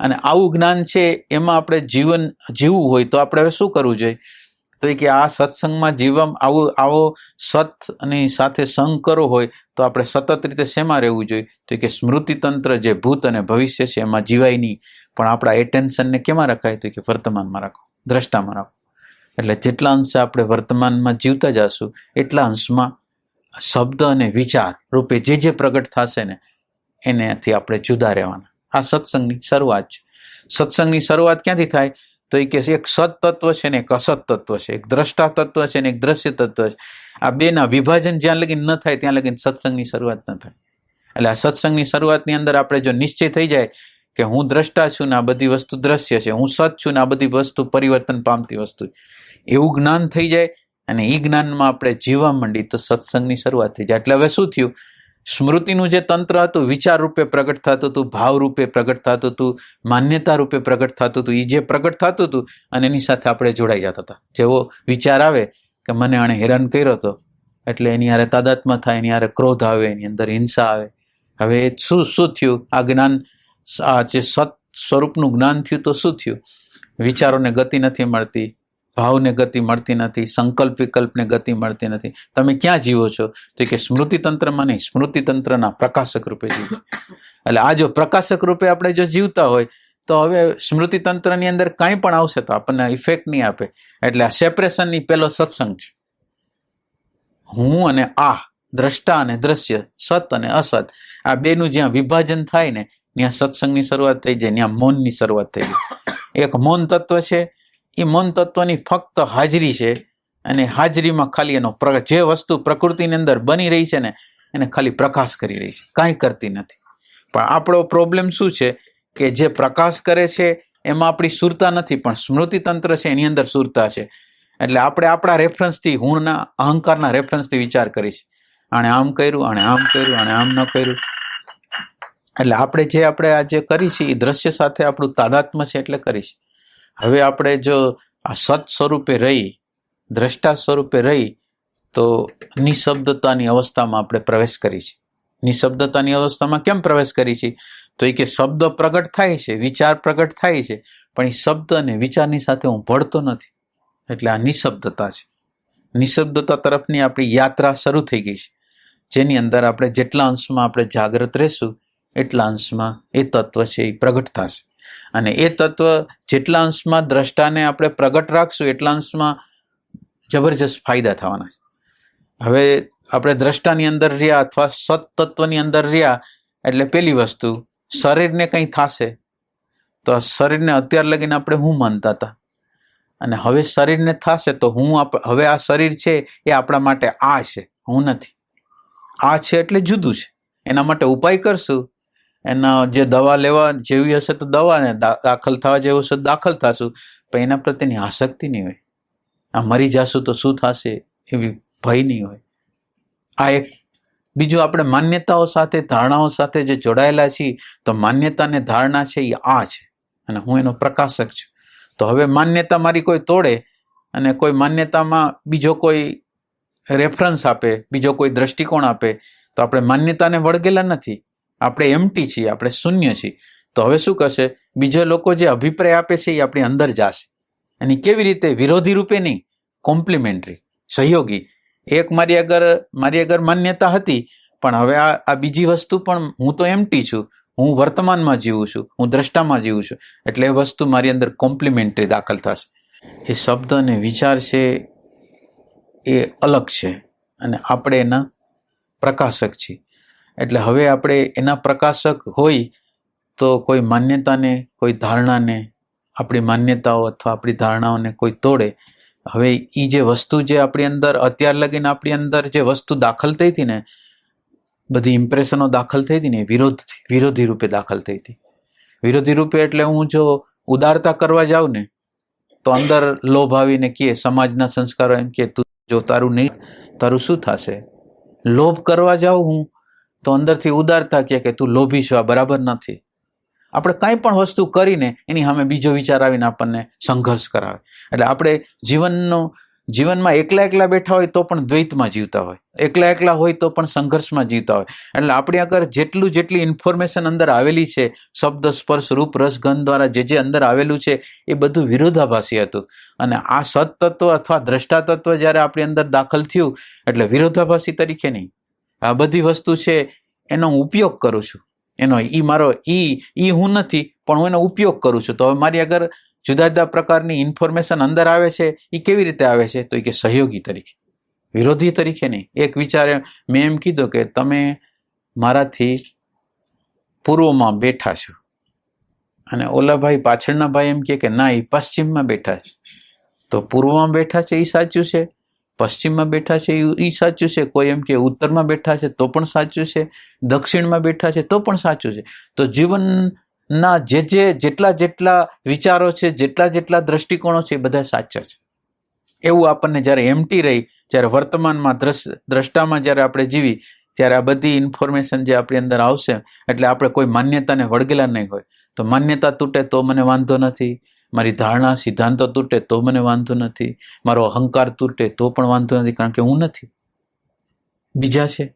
[SPEAKER 1] અને આવું જ્ઞાન છે એમાં આપણે જીવન જીવવું હોય તો આપણે હવે શું કરવું જોઈએ? તો કે આ સત્સંગમાં જીવવા આવો સતની સાથે સંગ કરવો હોય તો આપણે સતત રીતે શેમાં રહેવું જોઈએ? તો કે સ્મૃતિતંત્ર જે ભૂત અને ભવિષ્ય છે એમાં જીવાય નહીં, પણ આપણા એટેન્શનને કેમાં રખાય? તો કે વર્તમાનમાં રાખો, દ્રષ્ટામાં રાખો. એટલે જેટલા અંશે આપણે વર્તમાનમાં જીવતા જશું એટલા અંશમાં શબ્દ અને વિચાર રૂપે જે પ્રગટ થશે ને એનાથી આપણે જુદા રહેવાના. આ સત્સંગની શરૂઆત છે. સત્સંગની શરૂઆત ક્યાંથી થાય? તો એ કે એક સત તત્વ છે ને એક અસત તત્વ છે, એક દ્રષ્ટા તત્વ છે ને એક દ્રશ્ય તત્વ છે. આ બેના વિભાજન જ્યાં લગીન ન થાય ત્યાં લગીન સત્સંગની શરૂઆત ન થાય. એટલે આ સત્સંગની શરૂઆતની અંદર આપણે જો નિશ્ચય થઈ જાય કે હું દ્રષ્ટા છું ને આ બધી વસ્તુ દ્રશ્ય છે, હું સત છું ને આ બધી વસ્તુ પરિવર્તન પામતી વસ્તુ, એવું જ્ઞાન થઈ જાય અને એ જ્ઞાનમાં આપણે જીવવા માંડી તો સત્સંગની શરૂઆત થઈ જાય. એટલે હવે શું થયું? સ્મૃતિનું જે તંત્ર હતું વિચાર રૂપે પ્રગટ થતું હતું, ભાવ રૂપે પ્રગટ થતું હતું, માન્યતા રૂપે પ્રગટ થતું હતું. એ જે પ્રગટ થતું હતું અને એની સાથે આપણે જોડાઈ જતા હતા. જેવો વિચાર આવે કે મને આણે હેરાન કર્યો હતો એટલે એની હારે તાદાત્મ્ય થાય, એની હારે ક્રોધ આવે, એની અંદર હિંસા આવે. હવે શું થયું? આ જ્ઞાન, આ જે સત સ્વરૂપનું જ્ઞાન થયું તો શું થયું? વિચારોને ગતિ નથી મળતી, ભાવને ગતિ મળતી નથી, સંકલ્પ વિકલ્પને ગતિ મળતી નથી. તમે ક્યાં જીવો છો? તો કે સ્મૃતિ તંત્રમાં નહીં, સ્મૃતિ તંત્રના પ્રકાશક રૂપે જીવો. એટલે આ જો પ્રકાશક રૂપે આપણે જો જીવતા હોય તો હવે સ્મૃતિ તંત્રની અંદર કાંઈ પણ આવશે તો આપણને ઇફેક્ટ નહીં આપે. એટલે આ સેપરેશનની પહેલો સત્સંગ છે. હું અને આ, દ્રષ્ટા અને દ્રશ્ય, સત અને અસત, આ બેનું જ્યાં વિભાજન થાય ને ત્યાં સત્સંગની શરૂઆત થઈ જાય, ત્યાં મૌનની શરૂઆત થઈ જાય. એક મૌન તત્વ છે, એ મૌન તત્વની ફક્ત હાજરી છે અને હાજરીમાં ખાલી એનો જે વસ્તુ પ્રકૃતિની અંદર બની રહી છે ને એને ખાલી પ્રકાશ કરી રહી છે, કાંઈ કરતી નથી. પણ આપણો પ્રોબ્લેમ શું છે કે જે પ્રકાશ કરે છે એમાં આપણી સુરતા નથી, પણ સ્મૃતિ તંત્ર છે એની અંદર સુરતા છે. એટલે આપણે આપણા રેફરન્સથી, હુંના અહંકારના રેફરન્સથી વિચાર કરીશ, આણે આમ કર્યું, આણે આમ કર્યું, આણે આમ ન કર્યું. એટલે આપણે આ જે કરી છે એ દ્રશ્ય સાથે આપણું તાદાત્મ્ય છે એટલે કરીશ. હવે આપણે જો આ સત સ્વરૂપે રહી, દ્રષ્ટા સ્વરૂપે રહી તો નિશબ્દતાની અવસ્થામાં આપણે પ્રવેશ કરી છે. નિશબ્દતાની અવસ્થામાં કેમ પ્રવેશ કરી છે? તો એ કે શબ્દ પ્રગટ થાય છે, વિચાર પ્રગટ થાય છે, પણ એ શબ્દ અને વિચારની સાથે હું ભળતો નથી. એટલે આ નિશબ્દતા છે. નિશબ્દતા તરફની આપણી યાત્રા શરૂ થઈ ગઈ છે, જેની અંદર આપણે જેટલા અંશમાં આપણે જાગૃત રહેશું એટલા અંશમાં એ તત્વ છે એ પ્રગટ થશે. અને એ તત્વ જેટલા અંશમાં દ્રષ્ટાને આપણે પ્રગટ રાખશું એટલા અંશમાં જબરજસ્ત ફાયદા થવાના છે. હવે આપણે દ્રષ્ટાની અંદર રહ્યા અથવા સત તત્વની અંદર રહ્યા એટલે પેલી વસ્તુ, શરીરને કંઈ થશે તો આ શરીરને અત્યાર લગીને આપણે હું માનતા હતા, અને હવે શરીરને થશે તો હવે આ શરીર છે એ આપણા માટે આ છે, હું નથી. આ છે એટલે જુદું છે. એના માટે ઉપાય કરશું, એના જે દવા લેવા જેવી હશે તો દવાને, દાખલ થવા જેવું હશે તો દાખલ થશું, પણ એના પ્રત્યેની આસક્તિ નહીં હોય. આ મરી જશું તો શું થશે એવી ભય નહીં હોય. આ એક. બીજું, આપણે માન્યતાઓ સાથે, ધારણાઓ સાથે જે જોડાયેલા છીએ તો માન્યતા ને ધારણા છે એ આ છે અને હું એનો પ્રકાશક છું. તો હવે માન્યતા મારી કોઈ તોડે અને કોઈ માન્યતામાં બીજો કોઈ રેફરન્સ આપે, બીજો કોઈ દ્રષ્ટિકોણ આપે તો આપણે માન્યતાને વળગેલા નથી, આપણે એમ્પ્ટી છીએ, આપણે શૂન્ય છીએ. તો હવે શું કરશે? બીજા લોકો જે અભિપ્રાય આપે છે એ આપણી અંદર જશે. અને કેવી રીતે? વિરોધી રૂપે નહીં, કોમ્પ્લિમેન્ટરી, સહયોગી. એક મારી અગર માન્યતા હતી, પણ હવે આ બીજી વસ્તુ પણ, હું તો એમ્પ્ટી છું, હું વર્તમાનમાં જીવું છું, હું દ્રષ્ટામાં જીવું છું, એટલે એ વસ્તુ મારી અંદર કોમ્પ્લિમેન્ટરી દાખલ થશે. એ શબ્દ અને વિચાર છે એ અલગ છે અને આપણે એના પ્રકાશક છીએ. એટલે હવે આપણે એના પ્રકાશક હોય તો કોઈ માન્યતાને, કોઈ ધારણાને, આપણી માન્યતાઓ અથવા આપણી ધારણાઓને કોઈ તોડે. હવે એ જે વસ્તુ જે આપણી અંદર અત્યાર લગીને આપણી અંદર જે વસ્તુ દાખલ થઈ હતી ને, બધી ઇમ્પ્રેશનો દાખલ થઈ હતી ને, વિરોધી રૂપે દાખલ થઈ હતી. વિરોધી રૂપે એટલે હું જો ઉદારતા કરવા જાઉં ને તો અંદર લોભ આવીને કહે, સમાજના સંસ્કારો એમ કે તું જો તારું નહીં, તારું શું થશે? લોભ કરવા જાઉં હું તો અંદરથી ઉદારતા કે તું લોભી છો, આ બરાબર નથી. આપણે કાંઈ પણ વસ્તુ કરીને એની સામે બીજો વિચાર આવીને આપણને સંઘર્ષ કરાવે. એટલે આપણે જીવનમાં એકલા બેઠા હોય તો પણ દ્વૈતમાં જીવતા હોય, એકલા હોય તો પણ સંઘર્ષમાં જીવતા હોય. એટલે આપણી આગળ જેટલી ઇન્ફોર્મેશન અંદર આવેલી છે, શબ્દ, સ્પર્શ, રૂપ, રસ, ગંધ દ્વારા જે અંદર આવેલું છે એ બધું વિરોધાભાસી હતું. અને આ સત તત્વ અથવા દ્રષ્ટા તત્વ જ્યારે આપણી અંદર દાખલ થયું એટલે વિરોધાભાસી તરીકે નહીં, આ બધી વસ્તુ છે એનો હું ઉપયોગ કરું છું, એનો ઈ હું નથી પણ હું એનો ઉપયોગ કરું છું. તો હવે મારી આગળ જુદા જુદા પ્રકારની ઇન્ફોર્મેશન અંદર આવે છે, એ કેવી રીતે આવે છે? તો કે સહયોગી તરીકે, વિરોધી તરીકે નહીં. એક વિચારે મેં એમ કીધું કે તમે મારાથી પૂર્વમાં બેઠા છો અને ઓલા ભાઈ પાછળના ભાઈ એમ કે ના, એ પશ્ચિમમાં બેઠા છે. તો પૂર્વમાં બેઠા છે એ સાચું છે, પશ્ચિમમાં બેઠા છે એ સાચું છે, કોઈ એમ કે ઉત્તરમાં બેઠા છે તો પણ સાચું છે, દક્ષિણમાં બેઠા છે તો પણ સાચું છે. તો જીવનના જેટલા વિચારો છે, જેટલા દ્રષ્ટિકોણો છે એ બધા સાચા છે. એવું આપણને જ્યારે એમ્પ્ટી રહી, જ્યારે વર્તમાનમાં દ્રષ્ટામાં જ્યારે આપણે જીવી ત્યારે આ બધી ઇન્ફોર્મેશન જે આપણી અંદર આવશે, એટલે આપણે કોઈ માન્યતાને વળગેલા નહીં હોય. તો માન્યતા તૂટે તો મને વાંધો નથી, મારી ધારણા સિદ્ધાંતો તૂટે તો મને વાંધો નથી, મારો અહંકાર તૂટે તો પણ વાંધો નથી, કારણ કે હું નથી, બીજા છે.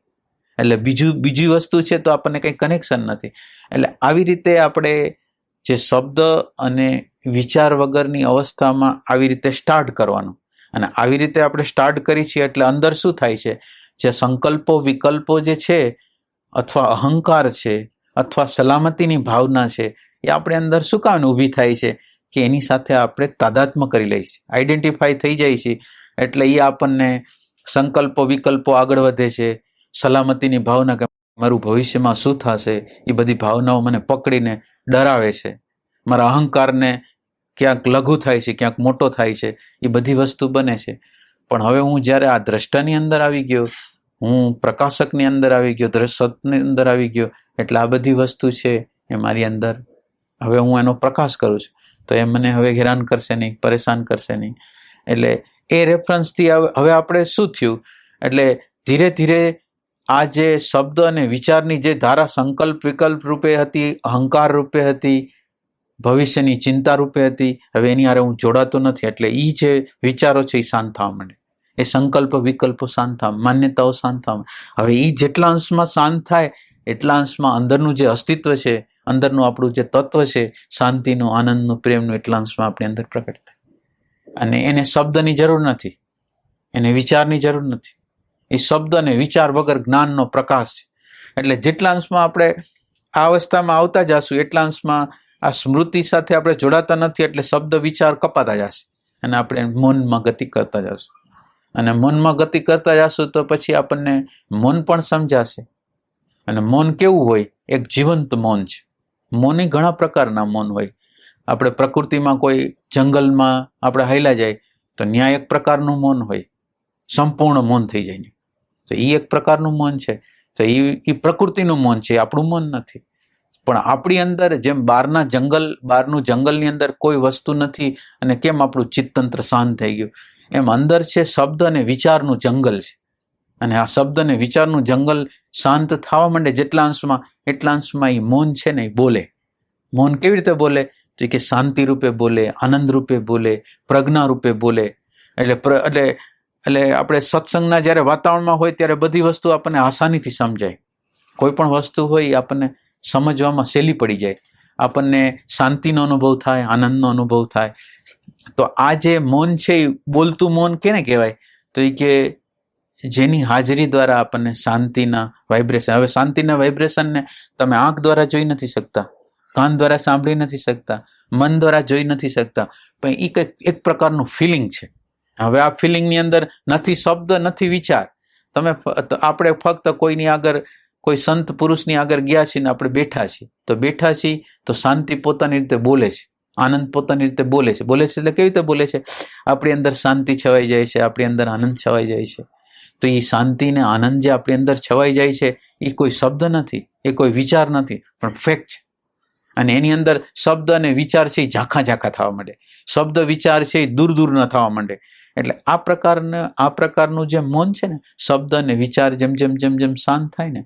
[SPEAKER 1] એટલે બીજી વસ્તુ છે તો આપણને કંઈ કનેક્શન નથી. એટલે આવી રીતે આપણે જે શબ્દ અને વિચાર વગરની અવસ્થામાં આવી રીતે સ્ટાર્ટ કરવાનું, અને આવી રીતે આપણે સ્ટાર્ટ કરી છીએ એટલે અંદર શું થાય છે, જે સંકલ્પો વિકલ્પો જે છે, અથવા અહંકાર છે, અથવા સલામતીની ભાવના છે, એ આપણે અંદર શું કામ ઊભી થાય છે કે એની સાથે આપણે તાદાત્મ્ય કરી લઈએ છીએ, આઈડેન્ટિફાઈ થઈ જાય છે. એટલે એ આપણને સંકલ્પો વિકલ્પો આગળ વધે છે, સલામતીની ભાવના કે મારું ભવિષ્યમાં શું થશે, એ બધી ભાવનાઓ મને પકડીને ડરાવે છે, મારા અહંકારને ક્યાંક લઘુ થાય છે, ક્યાંક મોટો થાય છે, એ બધી વસ્તુ બને છે. પણ હવે હું જ્યારે આ દ્રષ્ટાની અંદર આવી ગયો, હું પ્રકાશકની અંદર આવી ગયો, સતની અંદર આવી ગયો, એટલે આ બધી વસ્તુ છે એ મારી અંદર હવે હું એનો પ્રકાશ કરું છું, તો એ મને હવે હેરાન કરશે નહીં, પરેશાન કરશે નહીં. એટલે એ રેફરન્સથી હવે આપણે શું થયું, એટલે ધીરે ધીરે આ જે શબ્દ અને વિચારની જે ધારા સંકલ્પ વિકલ્પ રૂપે હતી, અહંકાર રૂપે હતી, ભવિષ્યની ચિંતા રૂપે હતી, હવે એની હારે હું જોડાતો નથી. એટલે એ જે વિચારો છે એ શાંત થવા માંડે, એ સંકલ્પ વિકલ્પો શાંત થવા, માન્યતાઓ શાંત થવા માંડે. હવે એ જેટલા અંશમાં શાંત થાય એટલા અંશમાં અંદરનું જે અસ્તિત્વ છે, અંદરનું આપણું જે તત્વ છે, શાંતિનું, આનંદનું, પ્રેમનું, એટલા અંશમાં આપણી અંદર પ્રકટ થાય. અને એને શબ્દની જરૂર નથી, એને વિચારની જરૂર નથી. એ શબ્દ અને વિચાર વગર જ્ઞાનનો પ્રકાશ છે. એટલે જેટલા અંશમાં આપણે આ અવસ્થામાં આવતા જશું એટલા અંશમાં આ સ્મૃતિ સાથે આપણે જોડાતા નથી, એટલે શબ્દ વિચાર કપાતા જશે અને આપણે મૌનમાં ગતિ કરતા જશું. અને મૌનમાં ગતિ કરતા જશું તો પછી આપણને મૌન પણ સમજાશે. અને મૌન કેવું હોય? એક જીવંત મૌન છે. મૌન ઘણા પ્રકારના મૌન હોય. આપણે પ્રકૃતિમાં કોઈ જંગલમાં આપણે હાલ્યા જાય તો ત્યાં એક પ્રકારનું મૌન હોય, સંપૂર્ણ મૌન થઈ જાય. તો એ એક પ્રકારનું મૌન છે. તો એ પ્રકૃતિનું મૌન છે, આપણું મૌન નથી. પણ આપણી અંદર જેમ બહારનું જંગલની અંદર કોઈ વસ્તુ નથી અને કેમ આપણું ચિત્તતંત્ર શાંત થઈ ગયું, એમ અંદર છે શબ્દ અને વિચારનું જંગલ છે. અને આ શબ્દ અને વિચારનું જંગલ શાંત થવા માંડે જેટલા અંશમાં, એટલા અંશમાં એ મૌન છે ને એ બોલે. મૌન કેવી રીતે બોલે? તો કે શાંતિ રૂપે બોલે, આનંદ રૂપે બોલે, પ્રજ્ઞા રૂપે બોલે. એટલે આપણે સત્સંગના જ્યારે વાતાવરણમાં હોય ત્યારે બધી વસ્તુ આપણને આસાનીથી સમજાય. કોઈ પણ વસ્તુ હોય એ આપણને સમજવામાં સહેલી પડી જાય, આપણને શાંતિનો અનુભવ થાય, આનંદનો અનુભવ થાય. તો આ જે મૌન છે એ બોલતું મૌન કેને કહેવાય? તો એ કે જેની હાજરી દ્વારા આપણને શાંતિના વાઇબ્રેશન. હવે શાંતિના વાઇબ્રેશનને તમે આંખ દ્વારા જોઈ નથી શકતા, કાન દ્વારા સાંભળી નથી શકતા, મન દ્વારા જોઈ નથી શકતા, પણ એ કંઈક એક પ્રકારનું ફિલિંગ છે. હવે આ ફિલિંગની અંદર નથી શબ્દ, નથી વિચાર. આપણે ફક્ત કોઈની આગળ, કોઈ સંત પુરુષની આગળ ગયા છીએ ને આપણે બેઠા છીએ તો શાંતિ પોતાની રીતે બોલે છે, આનંદ પોતાની રીતે બોલે છે. એટલે કેવી રીતે બોલે છે? આપણી અંદર શાંતિ છવાઈ જાય છે, આપણી અંદર આનંદ છવાઈ જાય છે. તો એ શાંતિ ને આનંદ જે આપણી અંદર છવાઈ જાય છે એ કોઈ શબ્દ નથી, એ કોઈ વિચાર નથી, પણ ફેક્ટ છે. અને એની અંદર શબ્દ અને વિચાર છે એ ઝાંખા થવા માંડે, શબ્દ વિચાર છે એ દૂર ન થવા માંડે. એટલે આ પ્રકારનું જે મૌન છે ને, શબ્દ અને વિચાર જેમ જેમ શાંત થાય ને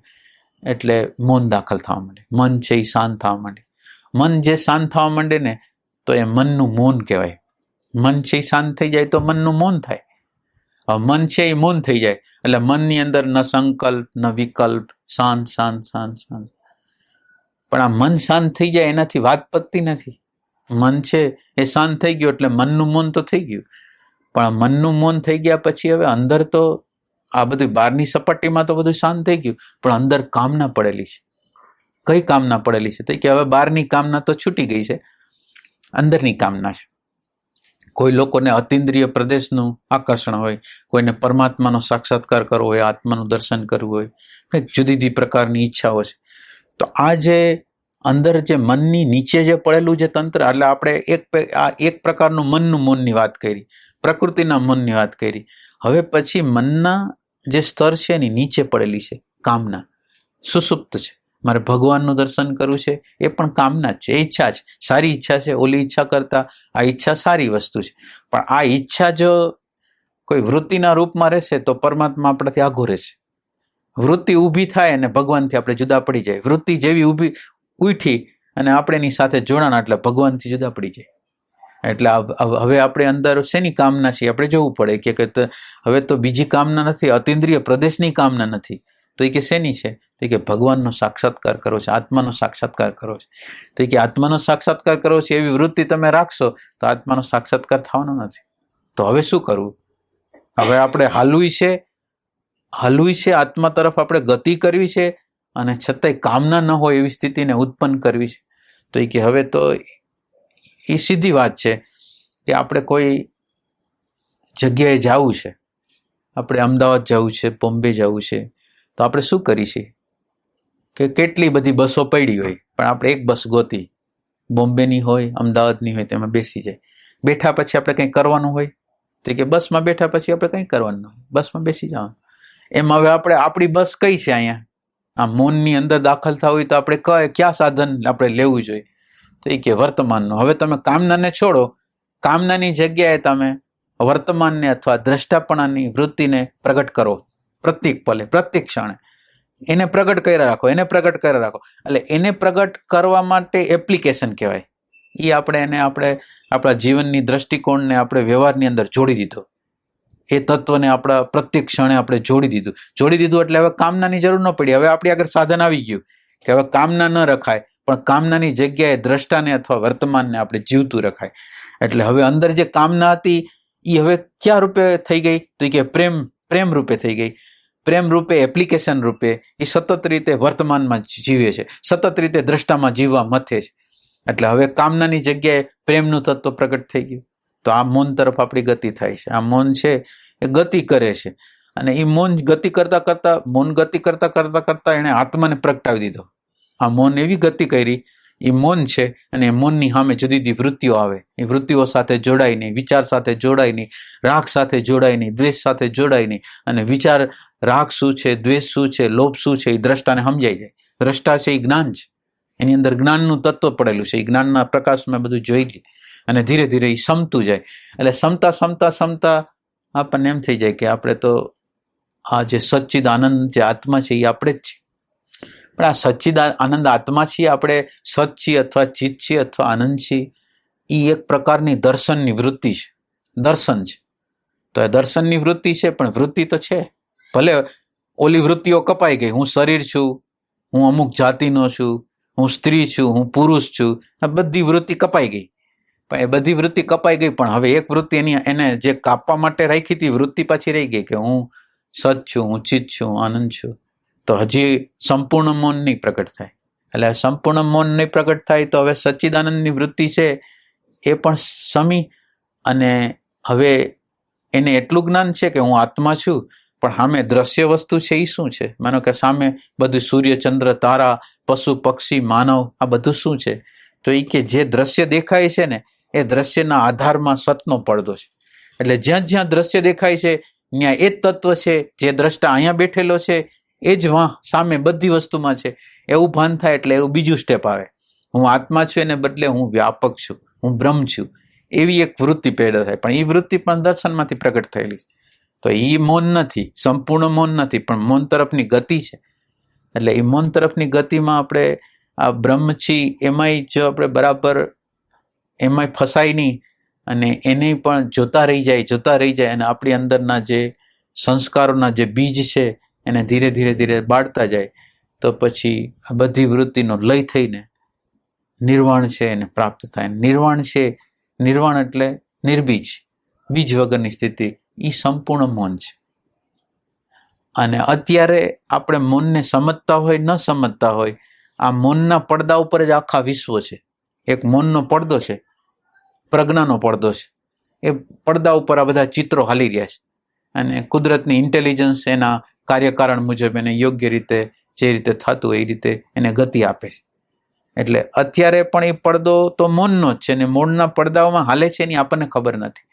[SPEAKER 1] એટલે મૌન દાખલ થવા માંડે, મન છે એ શાંત થવા માંડે. મન જે શાંત થવા માંડે ને તો એ મનનું મૌન કહેવાય. મન છે એ શાંત થઈ જાય તો મનનું મૌન થાય. મન છે એ મૌન થઈ જાય એટલે મનની અંદર ન સંકલ્પ ન વિકલ્પ, શાંત. પણ આ મન શાંત થઈ જાય એનાથી વાત પતતી નથી. મન છે એ શાંત થઈ ગયું એટલે મનનું મૌન તો થઈ ગયું, પણ મનનું મૌન થઈ ગયા પછી હવે અંદર તો આ બધું બહારની સપાટીમાં તો બધું શાંત થઈ ગયું, પણ અંદર કામના પડેલી છે. કઈ કામના પડેલી છે? તો કે હવે બહારની કામના તો છૂટી ગઈ છે, અંદરની કામના છે. કોઈ લોકોને અતિન્દ્રિય પ્રદેશનું આકર્ષણ હોય, કોઈને પરમાત્માનો સાક્ષાત્કાર કરવો હોય, આત્માનું દર્શન કરવું હોય, કંઈક જુદી જુદી પ્રકારની ઈચ્છાઓ છે. તો આ જે અંદર જે મનની નીચે જે પડેલું જે તંત્ર, એટલે આપણે એક પ્રકારનું મનનું મૌનની વાત કરી, પ્રકૃતિના મનની વાત કરી. હવે પછી મનના જે સ્તર છે એની નીચે પડેલી છે કામના, સુસુપ્ત છે. મારે ભગવાનનું દર્શન કરવું છે, એ પણ કામના જ છે, એ ઈચ્છા છે, સારી ઈચ્છા છે. ઓલી ઈચ્છા કરતા આ ઈચ્છા સારી વસ્તુ છે, પણ આ ઈચ્છા જો કોઈ વૃત્તિના રૂપમાં રહેશે તો પરમાત્મા આપણાથી આઘો રહેશે. વૃત્તિ ઊભી થાય અને ભગવાનથી આપણે જુદા પડી જાય. વૃત્તિ જેવી ઊભી ઉઠી અને આપણે એની સાથે જોડાણ એટલે ભગવાનથી જુદા પડી જાય. એટલે હવે આપણે અંદર શેની કામના છે આપણે જોવું પડે કે હવે તો બીજી કામના નથી, અતિન્દ્રિય પ્રદેશની કામના નથી. તો એ કે શેની છે? તો કે ભગવાનનો સાક્ષાત્કાર કરો છે, આત્માનો સાક્ષાત્કાર કરો છે. તો કે આત્માનો સાક્ષાત્કાર કરો છે એવી વૃત્તિ તમે રાખશો તો આત્માનો સાક્ષાત્કાર થવાનો નથી. તો હવે શું કરવું? હવે આપણે હલવું છે આત્મા તરફ આપણે ગતિ કરવી છે અને છતાંય કામના ન હોય એવી સ્થિતિને ઉત્પન્ન કરવી છે. તો એ કે હવે તો એ સીધી વાત છે કે આપણે કોઈ જગ્યાએ જવું છે, આપણે અમદાવાદ જવું છે, બોમ્બે જવું છે, તો આપણે શું કરીશું કે કેટલી બધી બસો પડી હોય પણ આપણે એક બસ ગોતી, બોમ્બેની હોય, અમદાવાદની હોય, તેમાં બેસી જાય. બેઠા પછી આપણે કંઈ કરવાનું હોય તો કે બસમાં બેઠા પછી આપણે કંઈ કરવાનું હોય, બસમાં બેસી જવાનું. એમ હવે આપણે આપણી બસ કઈ છે? અહીંયા આ મૌનની અંદર દાખલ થવું હોય તો આપણે કયા સાધન આપણે લેવું જોઈએ? તો એ કે વર્તમાનનો. હવે તમે કામનાને છોડો, કામનાની જગ્યાએ તમે વર્તમાનને અથવા દ્રષ્ટાપણાની વૃત્તિને પ્રગટ કરો. પ્રત્યેક પલે, પ્રત્યેક ક્ષણે એને પ્રગટ કર્યા રાખો, એને પ્રગટ કર્યા રાખો. એટલે એને પ્રગટ કરવા માટે એપ્લિકેશન કહેવાય. એ આપણે આપણા જીવનની દ્રષ્ટિકોણને આપણે વ્યવહારની અંદર જોડી દીધો. એ તત્વને આપણા પ્રત્યેક ક્ષણે આપણે જોડી દીધું એટલે હવે કામનાની જરૂર ન પડી. હવે આપણી આગળ સાધન આવી ગયું કે હવે કામના ન રખાય, પણ કામનાની જગ્યાએ દ્રષ્ટાને અથવા વર્તમાનને આપણે જીવતું રખાય. એટલે હવે અંદર જે કામના હતી એ હવે ક્યાં રૂપે થઈ ગઈ? તો કે પ્રેમ રૂપે થઈ ગઈ. પ્રેમ રૂપે, એપ્લિકેશન રૂપે એ સતત રીતે વર્તમાનમાં જીવે છે, સતત રીતે દ્રષ્ટામાં જીવવા મથે છે. એટલે હવે કામનાની જગ્યાએ પ્રેમનું તત્વ પ્રગટ થઈ ગયું. તો આ મૌન તરફ આપણી ગતિ થાય છે. આ મૌન છે એ ગતિ કરે છે અને એ મૌન ગતિ કરતા કરતા એણે આત્માને પ્રગટાવી દીધો. આ મૌન એવી ગતિ કરી, એ મૌન છે અને એ મૌનની સામે જુદી જુદી વૃત્તિઓ આવે. એ વૃત્તિઓ સાથે જોડાય નહીં, વિચાર સાથે જોડાય નહીં, રાગ સાથે જોડાય નહીં, દ્વેષ સાથે જોડાય નહીં. અને વિચાર, રાગ શું છે, દ્વેષ શું છે, લોભ શું છે એ દ્રષ્ટાને સમજાઈ જાય. દ્રષ્ટા છે એ જ્ઞાન છે, એની અંદર જ્ઞાનનું તત્વ પડેલું છે. એ જ્ઞાનના પ્રકાશમાં બધું જોઈ લે અને ધીરે ધીરે એ સમતું જાય. એટલે સમતા આપણને એમ થઈ જાય કે આપણે તો આ જે સચ્ચિદ આનંદ જે આત્મા છે એ આપણે જ છે. પણ આ સચ્ચિદ આનંદ આત્મા છીએ, આપણે સચ છીએ અથવા ચિત્ત છીએ અથવા આનંદ છીએ, એ એક પ્રકારની દર્શનની વૃત્તિ છે, દર્શન છે. તો એ દર્શનની વૃત્તિ છે, પણ વૃત્તિ તો છે. ભલે ઓલી વૃત્તિઓ કપાઈ ગઈ, હું શરીર છું, હું અમુક જાતિનો છું, હું સ્ત્રી છું, હું પુરુષ છું, આ બધી વૃત્તિ કપાઈ ગઈ. પણ એ બધી વૃત્તિ કપાઈ ગઈ, પણ હવે એક વૃત્તિ એને જે કાપવા માટે રાખી હતી વૃત્તિ પાછી રહી ગઈ કે હું સચ છું, હું ચિત્ત છું, આનંદ છું. તો હજી સંપૂર્ણ મૌન નહીં પ્રગટ થાય. એટલે સંપૂર્ણ મૌન નહીં પ્રગટ થાય તો હવે સચ્ચિદાનંદની વૃત્તિ છે એ પણ સમી અને હવે એને એટલું જ્ઞાન છે કે હું આત્મા છું, પણ સામે દ્રશ્ય વસ્તુ છે એ શું છે? માનો કે સામે બધું સૂર્ય, ચંદ્ર, તારા, પશુ, પક્ષી, માનવ, આ બધું શું છે? તો એ કે જે દ્રશ્ય દેખાય છે ને એ દ્રશ્યના આધારમાં સતનો પડદો છે. એટલે જ્યાં જ્યાં દ્રશ્ય દેખાય છે ત્યાં એ જ તત્વ છે, જે દ્રષ્ટા અહીંયા બેઠેલો છે એ જ સામે બધી વસ્તુમાં છે. એવું ભાન થાય એટલે એવું બીજું સ્ટેપ આવે. હું આત્મા છું એને બદલે હું વ્યાપક છું, હું બ્રહ્મ છું, એવી એક વૃત્તિ પેદા થાય. પણ એ વૃત્તિ પણ દર્શનમાંથી પ્રગટ થયેલી છે. તો એ મૌન નથી, સંપૂર્ણ મૌન નથી, પણ મૌન તરફની ગતિ છે. એટલે એ મૌન તરફની ગતિમાં આપણે આ બ્રહ્મ છીએ એમાંય જો આપણે બરાબર એમાંય ફસાય નહીં અને એને પણ જોતા રહી જાય અને આપણી અંદરના જે સંસ્કારોના જે બીજ છે એને ધીરે ધીરે બાળતા જાય, તો પછી આ બધી વૃત્તિનો લય થઈને નિર્વાણ છે એને પ્રાપ્ત થાય. નિર્વાણ એટલે નિર્બીજ, બીજ વગરની સ્થિતિ, એ સંપૂર્ણ મૌન છે. અને અત્યારે આપણે મૌનને સમજતા હોય ન સમજતા હોય, આ મૌનના પડદા ઉપર જ આખા વિશ્વ છે. એક મૌનનો પડદો છે, પ્રજ્ઞાનો પડદો છે. એ પડદા ઉપર આ બધા ચિત્રો હાલી રહ્યા છે અને કુદરતની ઇન્ટેલિજન્સ એના કાર્યકારણ મુજબ એને યોગ્ય રીતે જે રીતે થતું એ રીતે એને ગતિ આપે છે. એટલે અત્યારે પણ એ પડદો તો મૌનનો જ છે અને મૌનના પડદાઓમાં હાલે છે એની આપણને ખબર નથી.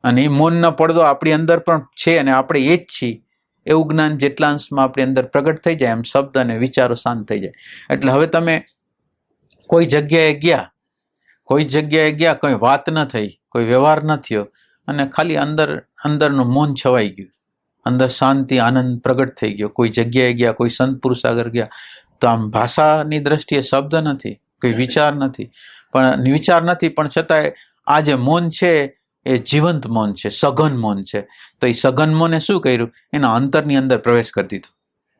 [SPEAKER 1] અને એ મૌનનો પડદો આપણી અંદર પણ છે અને આપણે એ જ છીએ એવું જ્ઞાન જેટલા અંશમાં આપણી અંદર પ્રગટ થઈ જાય એમ શબ્દ અને વિચારો શાંત થઈ જાય. એટલે હવે તમે કોઈ જગ્યાએ ગયા, કોઈ વાત ન થઈ, કોઈ વ્યવહાર ન થયો અને ખાલી અંદરનું મૌન છવાઈ ગયું, અંદર શાંતિ આનંદ પ્રગટ થઈ ગયો. કોઈ જગ્યાએ ગયા, કોઈ સંત પુરુષ આગળ ગયા, તો આમ ભાષાની દ્રષ્ટિએ શબ્દ નથી, કોઈ વિચાર નથી, પણ છતાંય આ જે મૌન છે એ જીવંત મૌન છે, સઘન મૌન છે. તો એ સઘન મૌને શું કર્યું? એના અંતરની અંદર પ્રવેશ કરી દીધો,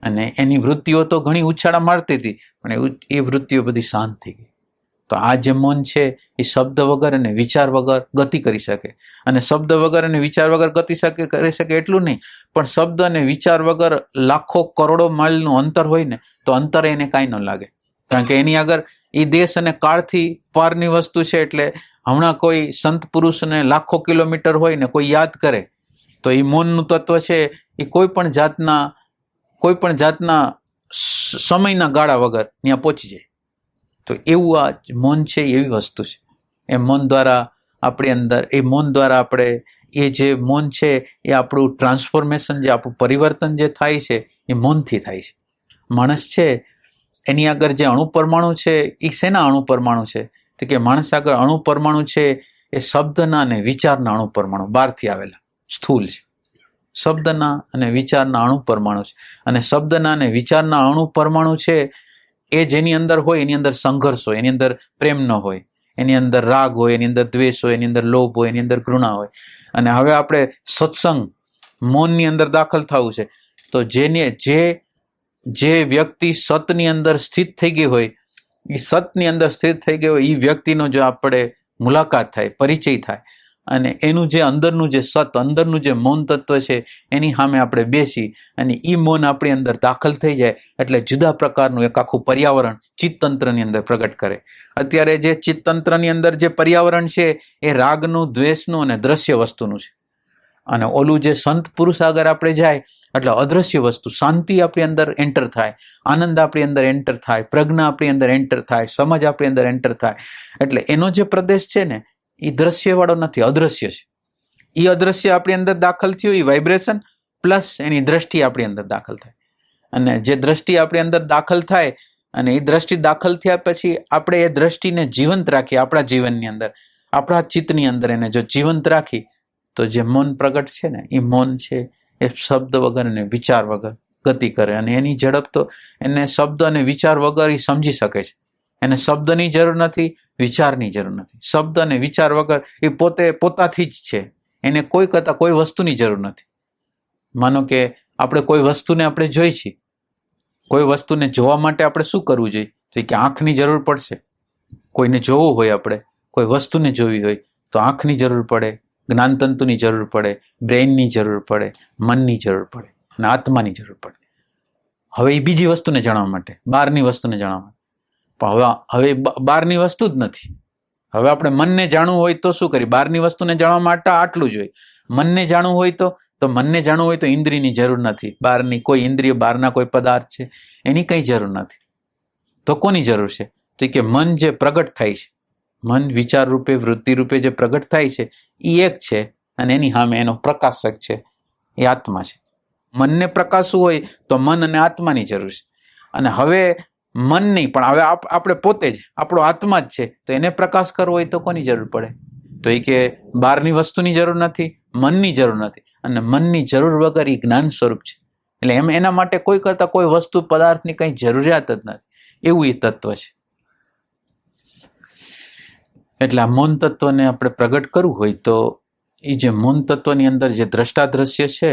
[SPEAKER 1] અને એની વૃત્તિઓ તો ઘણી ઉછાળા મારતી હતી, પણ એ વૃત્તિઓ બધી શાંત થઈ ગઈ. તો આ જે મૌન છે એ શબ્દ વગર અને વિચાર વગર ગતિ કરી શકે. અને શબ્દ વગર અને વિચાર વગર ગતિ કરી શકે એટલું નહીં, પણ શબ્દ અને વિચાર વગર લાખો કરોડો માઇલનું અંતર હોય ને તો અંતર એને કાંઈ ન લાગે, કારણ કે એની આગળ એ દેશ અને કાળથી પારની વસ્તુ છે. એટલે હમણાં કોઈ સંત પુરુષને લાખો કિલોમીટર હોય ને કોઈ યાદ કરે તો એ મૌનનું તત્વ છે એ કોઈ પણ જાતના સમયના ગાળા વગર ત્યાં પહોંચી જાય. તો એવું આ મૌન છે, એવી વસ્તુ છે. એ મૌન દ્વારા આપણી અંદર, એ મૌન દ્વારા આપણે, એ જે મૌન છે એ આપણું ટ્રાન્સફોર્મેશન, જે આપણું પરિવર્તન જે થાય છે એ મૌનથી થાય છે. માણસ છે એની આગળ જે અણુ પરમાણુ છે એ શેના અણુ પરમાણુ છે? તો કે માણસ આગળ અણુ પરમાણુ છે એ શબ્દના અને વિચારના અણુ પરમાણુ બહારથી આવેલા સ્થૂલ છે. શબ્દના અને વિચારના અણુ પરમાણુ છે. અને શબ્દના અને વિચારના અણુ પરમાણુ છે એ જેની અંદર હોય એની અંદર સંઘર્ષ હોય, એની અંદર પ્રેમ ન હોય, એની અંદર રાગ હોય, એની અંદર દ્વેષ હોય, એની અંદર લોભ હોય, એની અંદર ઘૃણા હોય. અને હવે આપણે સત્સંગ મૌનની અંદર દાખલ થવું છે. તો જે વ્યક્તિ સતની અંદર સ્થિત થઈ ગઈ હોય, એ સતની અંદર સ્થિત થઈ ગઈ હોય, એ વ્યક્તિનો જો આપણે મુલાકાત થાય, પરિચય થાય, અને એનું જે અંદરનું જે સત, અંદરનું જે મૌન તત્વ છે એની સામે આપણે બેસી અને એ મૌન આપણી અંદર દાખલ થઈ જાય એટલે જુદા પ્રકારનું એક આખું પર્યાવરણ ચિત્તતંત્રની અંદર પ્રગટ કરે. અત્યારે જે ચિત્તતંત્રની અંદર જે પર્યાવરણ છે એ રાગનું, દ્વેષનું અને દ્રશ્ય વસ્તુનું છે. અને ઓલું જે સંત પુરુષ આગળ આપણે જાય એટલે અદ્રશ્ય વસ્તુ, શાંતિ આપણી અંદર એન્ટર થાય, આનંદ આપણી અંદર એન્ટર થાય, પ્રજ્ઞા આપણી અંદર એન્ટર થાય, સમજ આપણી અંદર એન્ટર થાય. એટલે એનો જે પ્રદેશ છે ને એ દ્રશ્યવાળો નથી, અદ્રશ્ય છે. એ અદ્રશ્ય આપણી અંદર દાખલ થયું, એ વાઇબ્રેશન પ્લસ એની દ્રષ્ટિ આપણી અંદર દાખલ થાય. અને જે દ્રષ્ટિ આપણી અંદર દાખલ થાય અને એ દ્રષ્ટિ દાખલ થયા પછી આપણે એ દ્રષ્ટિને જીવંત રાખીએ આપણા જીવનની અંદર, આપણા ચિત્તની અંદર એને જો જીવંત રાખી તો જે મૌન પ્રગટ છે ને એ મૌન છે એ શબ્દ વગર અને વિચાર વગર ગતિ કરે. અને એની ઝડપ તો એને શબ્દ અને વિચાર વગર એ સમજી શકે છે. એને શબ્દની જરૂર નથી, વિચારની જરૂર નથી. શબ્દ અને વિચાર વગર એ પોતાથી જ છે. એને કોઈ કરતા કોઈ વસ્તુની જરૂર નથી. માનો કે આપણે કોઈ વસ્તુને આપણે જોઈ છીએ, કોઈ વસ્તુને જોવા માટે આપણે શું કરવું જોઈએ? તો કે આંખની જરૂર પડશે. કોઈને જોવું હોય, આપણે કોઈ વસ્તુને જોવી હોય તો આંખની જરૂર પડે, જ્ઞાનતંતુની જરૂર પડે, બ્રેઇનની જરૂર પડે, મનની જરૂર પડે અને આત્માની જરૂર પડે. હવે એ બીજી વસ્તુને જાણવા માટે, બહારની વસ્તુને જાણવા માટે. પણ હવે બહારની વસ્તુ જ નથી. હવે આપણે મનને જાણવું હોય તો શું કરીએ? બહારની વસ્તુને જાણવા માટે આટલું જ હોય. મનને જાણવું હોય તો મનને જાણવું હોય તો ઇન્દ્રિયની જરૂર નથી. બહારની કોઈ ઇન્દ્રિય, બહારના કોઈ પદાર્થ છે એની કંઈ જરૂર નથી. તો કોની જરૂર છે? તો કે મન જે પ્રગટ થાય છે, મન વિચાર રૂપે, વૃત્તિ રૂપે જે પ્રગટ થાય છે એ એક છે, અને એની સામે એનો પ્રકાશક છે એ આત્મા છે. મનને પ્રકાશવું હોય તો મન અને આત્માની જરૂર છે. અને હવે મન નહીં, પણ હવે આપણે પોતે જ, આપણો આત્મા જ છે, તો એને પ્રકાશ કરવો હોય તો કોની જરૂર પડે? તો એ કે બહારની વસ્તુની જરૂર નથી, મનની જરૂર નથી. અને મનની જરૂર વગર એ જ્ઞાન સ્વરૂપ છે. એટલે એના માટે કોઈ કરતા કોઈ વસ્તુ, પદાર્થની કંઈ જરૂરિયાત જ નથી. એવું એ તત્વ છે. એટલે આ મૌન તત્વને આપણે પ્રગટ કરવું હોય તો એ જે મૌન તત્વની અંદર જે દ્રષ્ટાદ્રશ્ય છે,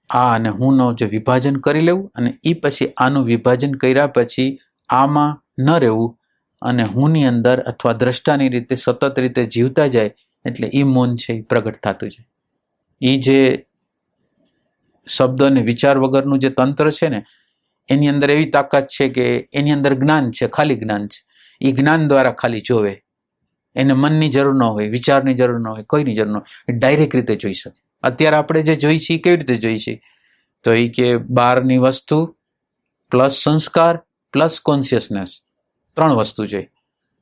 [SPEAKER 1] આ અને હુંનો જે વિભાજન કરી લેવું, અને એ પછી આનું વિભાજન કર્યા પછી આમાં ન રહેવું અને હુંની અંદર અથવા દ્રષ્ટાની રીતે સતત રીતે જીવતા જાય એટલે એ મૌન છે એ પ્રગટ થતું છે. એ જે શબ્દ અને વિચાર વગરનું જે તંત્ર છે ને એની અંદર એવી તાકાત છે કે એની અંદર જ્ઞાન છે, ખાલી જ્ઞાન છે. એ જ્ઞાન દ્વારા ખાલી જોવે. એને મનની જરૂર ન હોય, વિચારની જરૂર ન હોય, કોઈની જરૂર ન હોય, ડાયરેક્ટ રીતે જોઈ શકે. અત્યારે આપણે જે જોઈ છીએ કેવી રીતે જોઈ છીએ? તો એ કે બહારની વસ્તુ પ્લસ સંસ્કાર પ્લસ કોન્શિયસનેસ, 3 વસ્તુ જોઈ.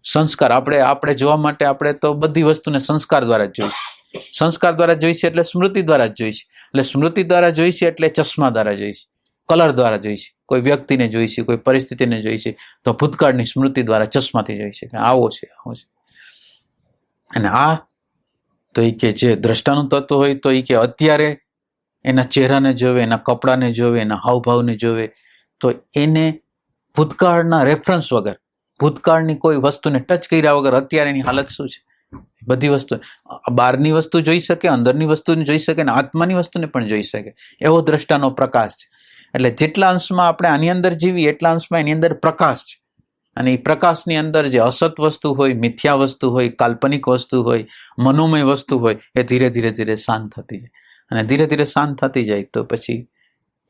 [SPEAKER 1] સંસ્કાર આપણે જોવા માટે આપણે તો બધી વસ્તુને સંસ્કાર દ્વારા જ જોઈ છે. સંસ્કાર દ્વારા જોઈ છે એટલે સ્મૃતિ દ્વારા જ જોઈ છે. એટલે સ્મૃતિ દ્વારા જોઈ છે એટલે ચશ્મા દ્વારા જોઈ છે, કલર દ્વારા જોઈ છે. કોઈ વ્યક્તિને જોઈ છે, કોઈ પરિસ્થિતિને જોઈ છે તો ભૂતકાળની સ્મૃતિ દ્વારા ચશ્માથી જોઈ છે કે આવો છે, આવો છે. અને આ તો એ કે જે દ્રષ્ટાનું તત્વ હોય તો એ કે અત્યારે એના ચહેરાને જોવે, એના કપડાને જોવે, એના હાવભાવને જોવે, તો એને ભૂતકાળના રેફરન્સ વગર, ભૂતકાળની કોઈ વસ્તુને ટચ કર્યા વગર અત્યારે એની હાલત શું છે, બધી વસ્તુ, બહારની વસ્તુ જોઈ શકે, અંદરની વસ્તુને જોઈ શકે, અને આત્માની વસ્તુને પણ જોઈ શકે, એવો દ્રષ્ટાનો પ્રકાશ છે. એટલે જેટલા અંશમાં આપણે આની અંદર જીવીએ એટલા અંશમાં એની અંદર પ્રકાશ છે. અને એ પ્રકાશની અંદર જે અસત વસ્તુ હોય, મિથ્યા વસ્તુ હોય, કાલ્પનિક વસ્તુ હોય, મનોમય વસ્તુ હોય, એ ધીરે ધીરે ધીરે શાંત થતી જાય. અને ધીરે ધીરે શાંત થતી જાય તો પછી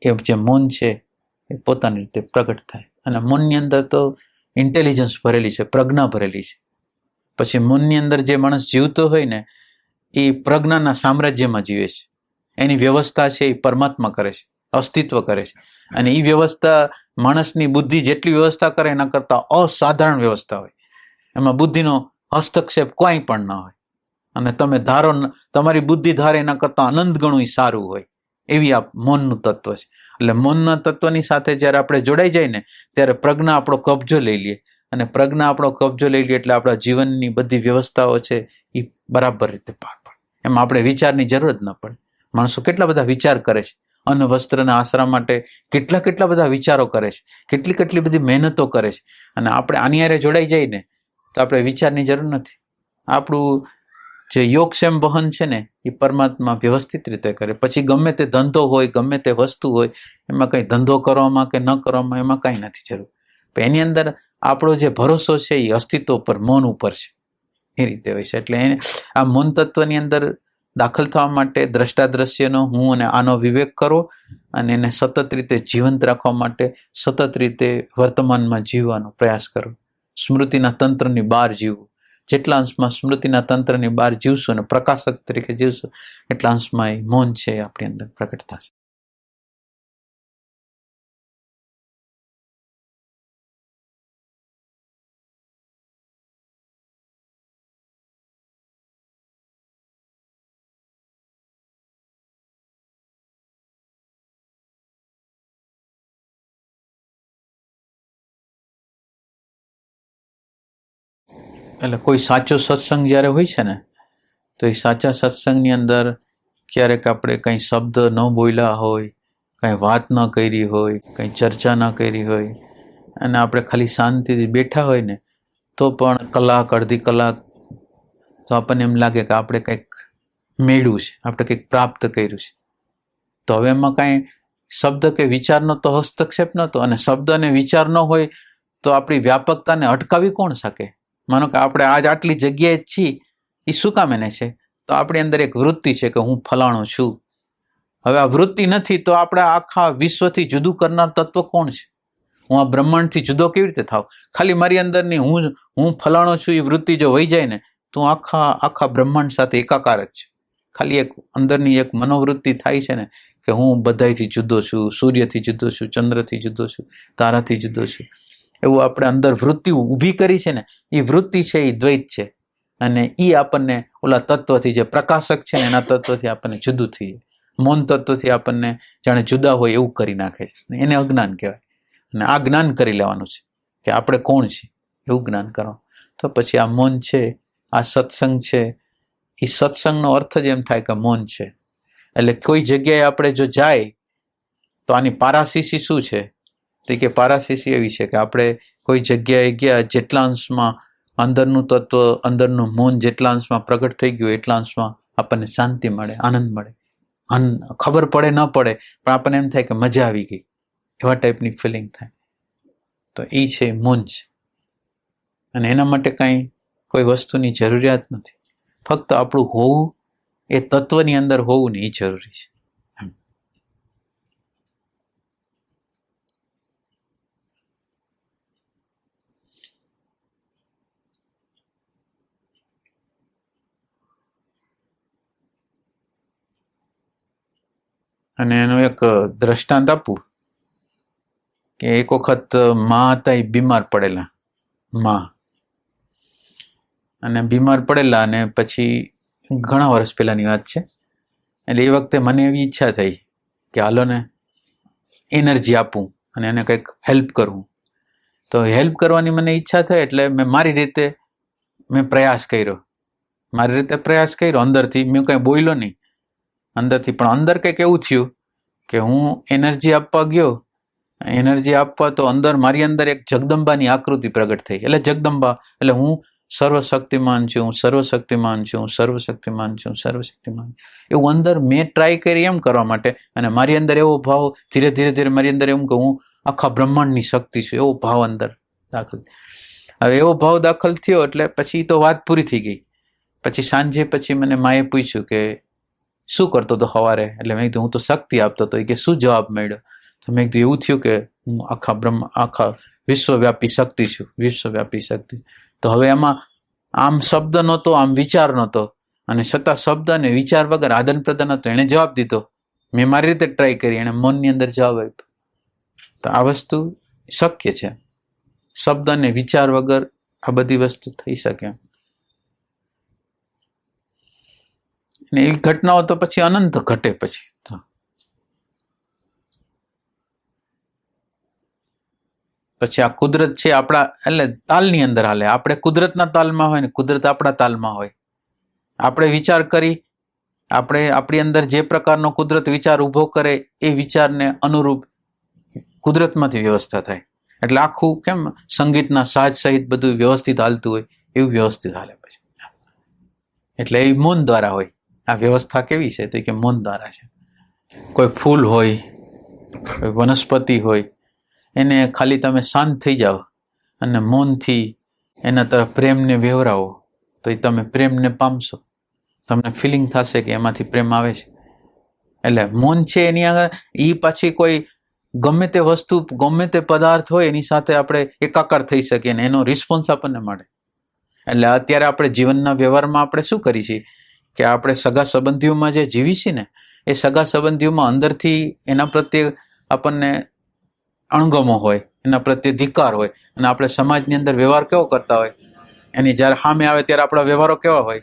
[SPEAKER 1] એ જે મૌન છે એ પોતાની રીતે પ્રગટ થાય. અને મૌનની અંદર તો ઇન્ટેલિજન્સ ભરેલી છે, પ્રજ્ઞા ભરેલી છે. પછી મૌનની અંદર જે માણસ જીવતો હોય ને એ પ્રજ્ઞાના સામ્રાજ્યમાં જીવે છે. એની વ્યવસ્થા છે એ પરમાત્મા કરે છે, અસ્તિત્વ કરે છે. અને એ વ્યવસ્થા માણસની બુદ્ધિ જેટલી વ્યવસ્થા કરે એના કરતાં અસાધારણ વ્યવસ્થા હોય. એમાં બુદ્ધિનો હસ્તક્ષેપ કોઈ પણ ન હોય. અને તમે ધારો, તમારી બુદ્ધિ ધારે એના કરતાં અનંત ગણું સારું હોય, એવી આ મૌનનું તત્વ છે. એટલે મૌનના તત્વની સાથે જ્યારે આપણે જોડાઈ જાય ને ત્યારે પ્રજ્ઞા આપણો કબજો લઈ લે. અને પ્રજ્ઞા આપણો કબજો લઈ લે એટલે આપણા જીવનની બધી વ્યવસ્થાઓ છે એ બરાબર રીતે પાર પડે. એમાં આપણે વિચારની જરૂર જ ન પડે. માણસો કેટલા બધા વિચાર કરે છે, અન્ન વસ્ત્ર અને આશરા માટે કેટલા બધા વિચારો કરે છે, કેટલી બધી મહેનતો કરે છે. અને આપણે આની હારે જોડાઈ જાય ને તો આપણે વિચારની જરૂર નથી. આપણું જે યોગક્ષેમ વહન છે ને એ પરમાત્મા વ્યવસ્થિત રીતે કરે. પછી ગમે તે ધંધો હોય, ગમે તે વસ્તુ હોય, એમાં કંઈ ધંધો કરવામાં કે ન કરવામાં એમાં કાંઈ નથી જરૂર. પણ એની અંદર આપણો જે ભરોસો છે એ અસ્તિત્વ ઉપર, મૌન ઉપર છે, એ રીતે હોય છે. એટલે એને આ મૌન તત્વની અંદર દાખલ થવા માટે દ્રષ્ટા દ્રશ્યનો, હું અને આનો વિવેક કરો, અને એને સતત રીતે જીવંત રાખવા માટે સતત રીતે વર્તમાનમાં જીવવાનો પ્રયાસ કરો. સ્મૃતિના તંત્રની બહાર જીવવું. જેટલા અંશમાં સ્મૃતિના તંત્રની બહાર જીવશો અને પ્રકાશક તરીકે જીવશો એટલા અંશમાં એ મૌન છે એ આપણી અંદર પ્રગટ થશે. એટલે કોઈ સાચો સત્સંગ જ્યારે હોય છે ને તો એ સાચા સત્સંગની અંદર ક્યારેક આપણે કંઈ શબ્દ ન બોલ્યા હોય, કંઈ વાત ન કરી હોય, કંઈ ચર્ચા ન કરી હોય, અને આપણે ખાલી શાંતિથી બેઠા હોય ને તો પણ કલાક, અડધી કલાક તો આપણને એમ લાગે કે આપણે કંઈક મેળવ્યું છે, આપણે કંઈક પ્રાપ્ત કર્યું છે. તો હવે એમાં કાંઈ શબ્દ કે વિચારનો તો હસ્તક્ષેપ નહોતો. અને શબ્દ અને વિચાર ન હોય તો આપણી વ્યાપકતાને અટકાવી કોણ શકે? માનો કે આપણે આજ આટલી જગ્યાએ જ છીએ, એ શું કામ એને છે? તો આપણી અંદર એક વૃત્તિ છે કે હું ફલાણો છું. હવે આ વૃત્તિ નથી તો આપણે આખા વિશ્વથી જુદું કરનાર તત્વ કોણ છે? હું આ બ્રહ્માંડથી જુદો કેવી રીતે થાવ? ખાલી મારી અંદરની હું ફલાણો છું એ વૃત્તિ જો વહી જાય ને તો આખા બ્રહ્માંડ સાથે એકાકાર જ છે. ખાલી એક અંદરની એક મનોવૃત્તિ થાય છે ને કે હું બધાથી જુદો છું, સૂર્યથી જુદો છું, ચંદ્રથી જુદો છું, તારાથી જુદો છું. એવું આપણે અંદર વૃત્તિ ઊભી કરી છે ને, એ વૃત્તિ છે એ દ્વૈત છે. અને એ આપણને ઓલા તત્વથી, જે પ્રકાશક છે ને એના તત્વથી આપણને જુદું થઈ જાય. મૌન તત્વથી આપણને જાણે જુદા હોય એવું કરી નાખે છે. એને અજ્ઞાન કહેવાય. અને આ જ્ઞાન કરી લેવાનું છે કે આપણે કોણ છીએ, એવું જ્ઞાન કરવાનું. તો પછી આ મૌન છે, આ સત્સંગ છે, એ સત્સંગનો અર્થ જ એમ થાય કે મૌન છે. એટલે કોઈ જગ્યાએ આપણે જો જાય તો આની પારાશીસી શું છે? તો કે પારાશીસી એવી છે કે આપણે કોઈ જગ્યાએ ગયા, જેટલા અંશમાં અંદરનું તત્વ, અંદરનું મૌન જેટલા અંશમાં પ્રગટ થઈ ગયું એટલા અંશમાં આપણને શાંતિ મળે, આનંદ મળે. ખબર પડે ન પડે પણ આપણને એમ થાય કે મજા આવી ગઈ, એવા ટાઈપની ફિલિંગ થાય. તો એ છે મૌન છે. અને એના માટે કાંઈ કોઈ વસ્તુની જરૂરિયાત નથી. ફક્ત આપણું હોવું, એ તત્વની અંદર હોવું ને એ જરૂરી છે. અને એનું એક દ્રષ્ટાંત આપું કે એક વખત મા હતા એ બીમાર પડેલા, મા, અને બીમાર પડેલા, અને પછી ઘણા વર્ષ પહેલાની વાત છે. એટલે એ વખતે મને એવી ઈચ્છા થઈ કે હાલો ને એનર્જી આપું અને એને કંઈક હેલ્પ કરવું. તો હેલ્પ કરવાની મને ઈચ્છા થઈ એટલે મેં મારી રીતે પ્રયાસ કર્યો. અંદરથી મેં કંઈ બોલ્યો નહીં, અંદરથી. પણ અંદર કંઈક એવું થયું કે હું એનર્જી આપવા ગયો, એનર્જી આપવા તો અંદર મારી અંદર એક જગદંબાની આકૃતિ પ્રગટ થઈ. એટલે જગદંબા એટલે હું સર્વશક્તિમાન છું, હું સર્વશક્તિમાન છું, હું સર્વશક્તિમાન છું, સર્વશક્તિમાન. એવું અંદર મેં ટ્રાય કરી એમ કરવા માટે, અને મારી અંદર એવો ભાવ ધીરે ધીરે ધીરે મારી અંદર એમ કે હું આખા બ્રહ્માંડની શક્તિ છું, એવો ભાવ અંદર દાખલ. હવે એવો ભાવ દાખલ થયો એટલે પછી તો વાત પૂરી થઈ ગઈ. પછી સાંજે પછી મને માએ પૂછ્યું કે શું કરતો હતો સવારે? એટલે મેં કીધું હું તો શક્તિ આપતો હતો. કે શું જવાબ મળ્યો? તો મેં કીધું એવું થયું કે હું આખા વિશ્વવ્યાપી શક્તિ છું, વિશ્વવ્યાપી શક્તિ. તો હવે એમાં આમ શબ્દ નહોતો, આમ વિચાર નહોતો, અને છતાં શબ્દ અને વિચાર વગર આદાન પ્રદાન હતો. એણે જવાબ દીધો, મેં મારી રીતે ટ્રાય કરી, એણે મનની અંદર જવાબ આપ્યો. તો આ વસ્તુ શક્ય છે. શબ્દ અને વિચાર વગર આ બધી વસ્તુ થઈ શકે. અને એવી ઘટનાઓ તો પછી અનંત ઘટે. પછી આ કુદરત છે આપણા એટલે તાલની અંદર હાલે. આપણે કુદરતના તાલમાં હોય ને કુદરત આપણા તાલમાં હોય. આપણે વિચાર કરી, આપણે આપણી અંદર જે પ્રકારનો કુદરત વિચાર ઊભો કરે એ વિચારને અનુરૂપ કુદરતમાંથી વ્યવસ્થા થાય. એટલે આખું કેમ સંગીતના સાજ સહિત બધું વ્યવસ્થિત હાલતું હોય એવું વ્યવસ્થિત હાલે પછી. એટલે એ મૌન દ્વારા હોય. આ વ્યવસ્થા કેવી છે? તો કે મૌન દ્વારા છે. કોઈ ફૂલ હોય, કોઈ વનસ્પતિ હોય, એને ખાલી તમે શાંત થઈ જાઓ અને મૌનથી એના તરફ પ્રેમને વહેવરાવો તો એ તમે પ્રેમને પામશો. તમને ફિલિંગ થશે કે એમાંથી પ્રેમ આવે છે. એટલે મૌન છે એની આગળ એ પાછી કોઈ ગમે તે વસ્તુ, ગમે તે પદાર્થ હોય એની સાથે આપણે એકાકાર થઈ શકીએ ને એનો રિસ્પોન્સ આપણને મળે. એટલે અત્યારે આપણે જીવનના વ્યવહારમાં આપણે શું કરીએ છીએ કે આપણે સગા સંબંધીઓમાં જે જીવી છીએ ને એ સગા સંબંધીઓમાં અંદરથી એના પ્રત્યે આપણને અણગમો હોય, એના પ્રત્યે ધિક્કાર હોય, અને આપણે સમાજની અંદર વ્યવહાર કેવો કરતા હોય, એની જ્યારે સામે આવે ત્યારે આપણા વ્યવહારો કેવા હોય.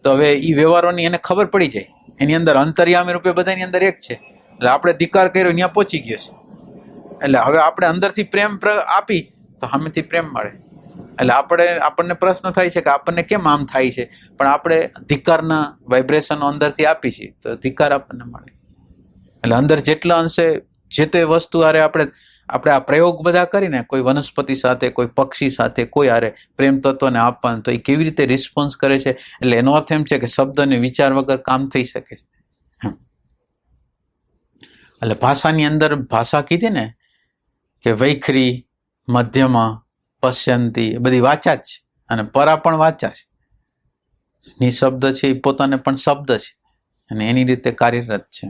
[SPEAKER 1] તો હવે એ વ્યવહારોની એને ખબર પડી જાય. એની અંદર અંતર્યામી રૂપે બધાની અંદર એક છે. એટલે આપણે ધિક્કાર કર્યો ત્યાં પહોંચી ગયો છે. એટલે હવે આપણે અંદરથી પ્રેમ આપી તો સામેથી પ્રેમ મળે. એટલે આપણને પ્રશ્ન થાય છે કે આપણને કેમ આમ થાય છે? પણ આપણે ધિક્કારના વાઇબ્રેશનો અંદરથી આપી છીએ તો ધિક્કાર આપણને મળે. એટલે અંદર જેટલા અંશે જે તે વસ્તુ આરે આપણે આ પ્રયોગ બધા કરીને કોઈ વનસ્પતિ સાથે, કોઈ પક્ષી સાથે, કોઈ આરે પ્રેમ તત્વને આપવાનું, તો એ કેવી રીતે રિસ્પોન્સ કરે છે. એટલે એનો અર્થ એમ છે કે શબ્દ અને વિચાર વગર કામ થઈ શકે છે. એટલે ભાષાની અંદર ભાષા કીધી ને કે વૈખરી, મધ્યમાં, પશ્યંતી, એ બધી વાચા જ છે. અને પરા પણ વાચા છે. નિશબ્દ છે એ પોતાને પણ શબ્દ છે અને એની રીતે કાર્યરત છે.